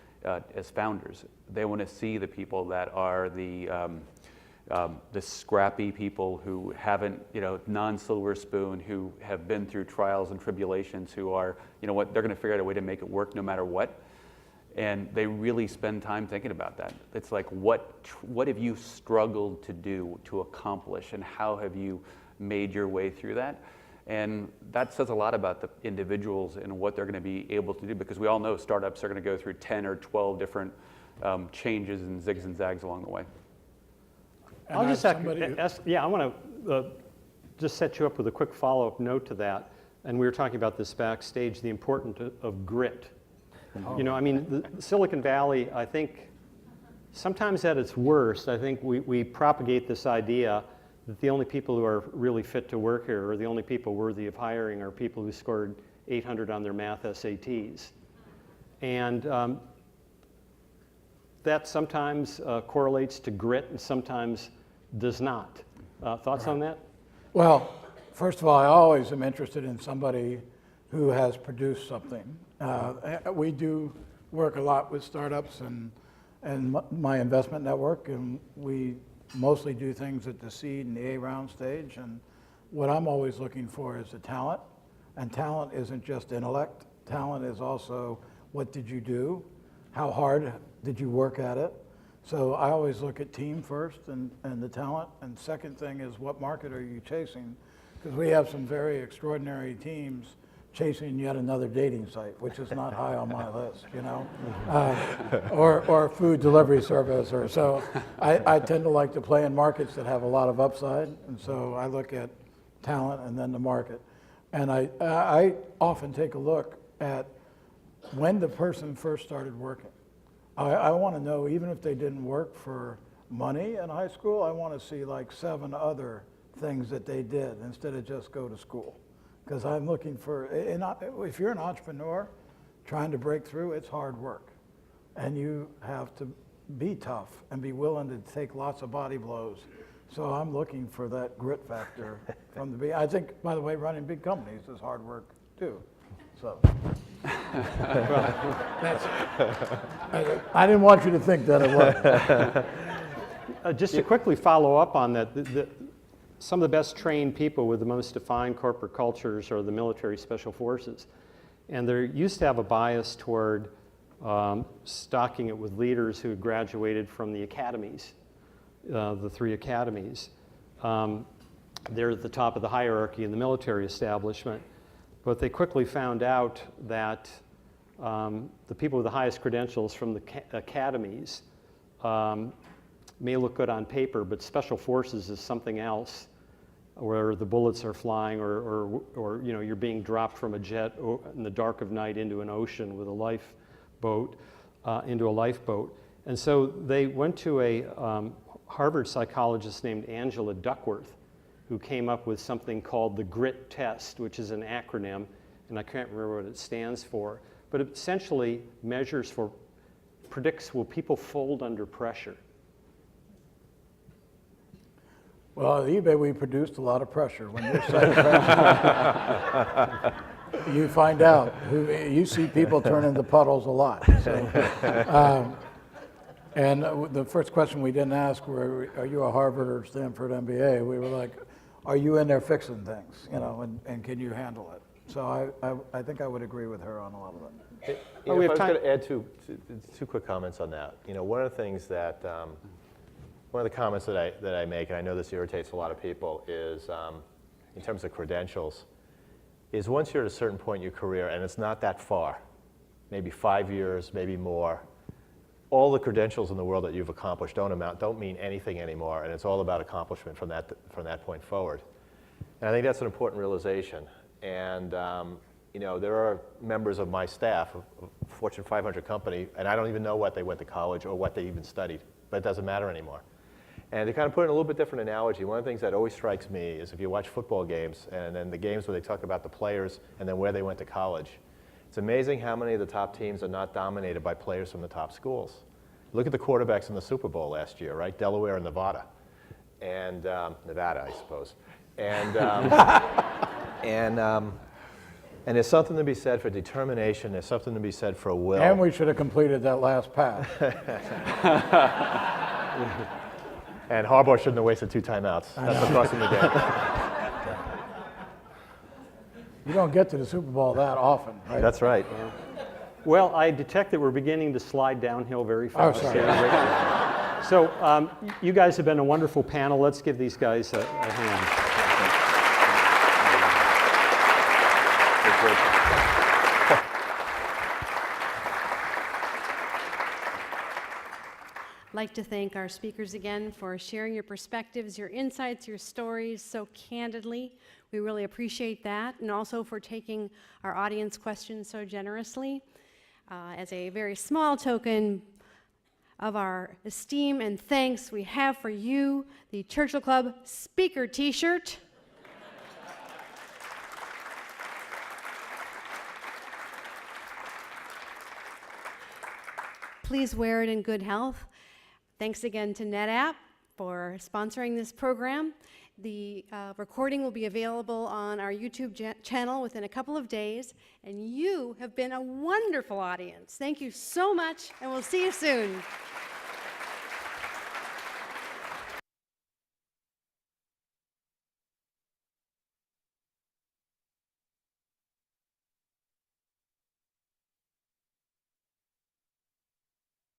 Speaker 6: as founders, they want to see the people that are the scrappy people who haven't, non-silver spoon, who have been through trials and tribulations, who are, they're going to figure out a way to make it work no matter what. And they really spend time thinking about that. It's like, what have you struggled to do, to accomplish, and how have you made your way through that? And that says a lot about the individuals and what they're going to be able to do, because we all know startups are going to go through 10 or 12 different changes and zigs and zags along the way.
Speaker 5: And
Speaker 3: I'll just I want to just set you up with a quick follow-up note to that. And we were talking about this backstage, the importance of grit. The Silicon Valley, I think, sometimes at its worst, I think we propagate this idea that the only people who are really fit to work here, or the only people worthy of hiring, are people who scored 800 on their math SATs. And that sometimes correlates to grit and sometimes does not. Thoughts on that?
Speaker 5: Well, first of all, I always am interested in somebody who has produced something. We do work a lot with startups and my investment network, and we mostly do things at the seed and the A round stage. And what I'm always looking for is the talent. And talent isn't just intellect. Talent is also, what did you do? How hard did you work at it? So I always look at team first and the talent. And second thing is, what market are you chasing? Because we have some very extraordinary teams chasing yet another dating site, which is not high on my list, or food delivery service. Or so I tend to like to play in markets that have a lot of upside. And so I look at talent and then the market. And I often take a look at when the person first started working. I want to know, even if they didn't work for money in high school, I want to see like 7 other things that they did instead of just go to school. Because I'm looking for, if you're an entrepreneur trying to break through, it's hard work. And you have to be tough and be willing to take lots of body blows So I'm looking for that grit factor from the beginning. I think, by the way, running big companies is hard work too. So that's, I didn't want you to think that it was.
Speaker 3: Just to quickly follow up on that, some of the best trained people with the most defined corporate cultures are the military special forces. And they used to have a bias toward stocking it with leaders who had graduated from the academies, the 3 academies. They're at the top of the hierarchy in the military establishment. But they quickly found out that the people with the highest credentials from the academies may look good on paper, but special forces is something else, where the bullets are flying, or you know, you're being dropped from a jet in the dark of night into an ocean with a lifeboat, And so they went to a Harvard psychologist named Angela Duckworth, who came up with something called the GRIT test, which is an acronym, and I can't remember what it stands for, but it essentially predicts will people fold under pressure.
Speaker 5: Well, at eBay, we produced a lot of pressure. When you're setting pressure, you find out. You see people turn into puddles a lot. So, and the first question we didn't ask were, are you a Harvard or Stanford MBA? We were like, are you in there fixing things, you know, and can you handle it? So I think I would agree with her on a lot of it.
Speaker 4: If I was going to add two quick comments on that. You know, one of the things that, one of the comments that I make, and I know this irritates a lot of people, is in terms of credentials, is once you're at a certain point in your career, and it's not that far, maybe 5 years, maybe more, all the credentials in the world that you've accomplished don't mean anything anymore, and it's all about accomplishment from that point forward. And I think that's an important realization. And you know, there are members of my staff, a Fortune 500 company, and I don't even know what they went to college or what they even studied, but it doesn't matter anymore. And to kind of put in a little bit different analogy, one of the things that always strikes me is if you watch football games and then the games where they talk about the players and then where they went to college, it's amazing how many of the top teams are not dominated by players from the top schools. Look at the quarterbacks in the Super Bowl last year, right? Delaware and Nevada. And Nevada, I suppose. And, and there's something to be said for determination. There's something to be said for will.
Speaker 5: And we should have completed that last pass.
Speaker 4: And Harbaugh shouldn't have wasted 2 timeouts. That's what cost him the game.
Speaker 5: You don't get to the Super Bowl that often, right?
Speaker 4: That's right.
Speaker 3: Well, I detect that we're beginning to slide downhill very fast.
Speaker 5: Oh, sorry.
Speaker 3: So you guys have been a wonderful panel. Let's give these guys a hand.
Speaker 2: I'd like to thank our speakers again for sharing your perspectives, your insights, your stories so candidly. We really appreciate that, and also for taking our audience questions so generously. As a very small token of our esteem and thanks, we have for you the Churchill Club Speaker T-shirt. Please wear it in good health. Thanks again to NetApp for sponsoring this program. The recording will be available on our YouTube channel within a couple of days, and you have been a wonderful audience. Thank you so much, and we'll see you soon.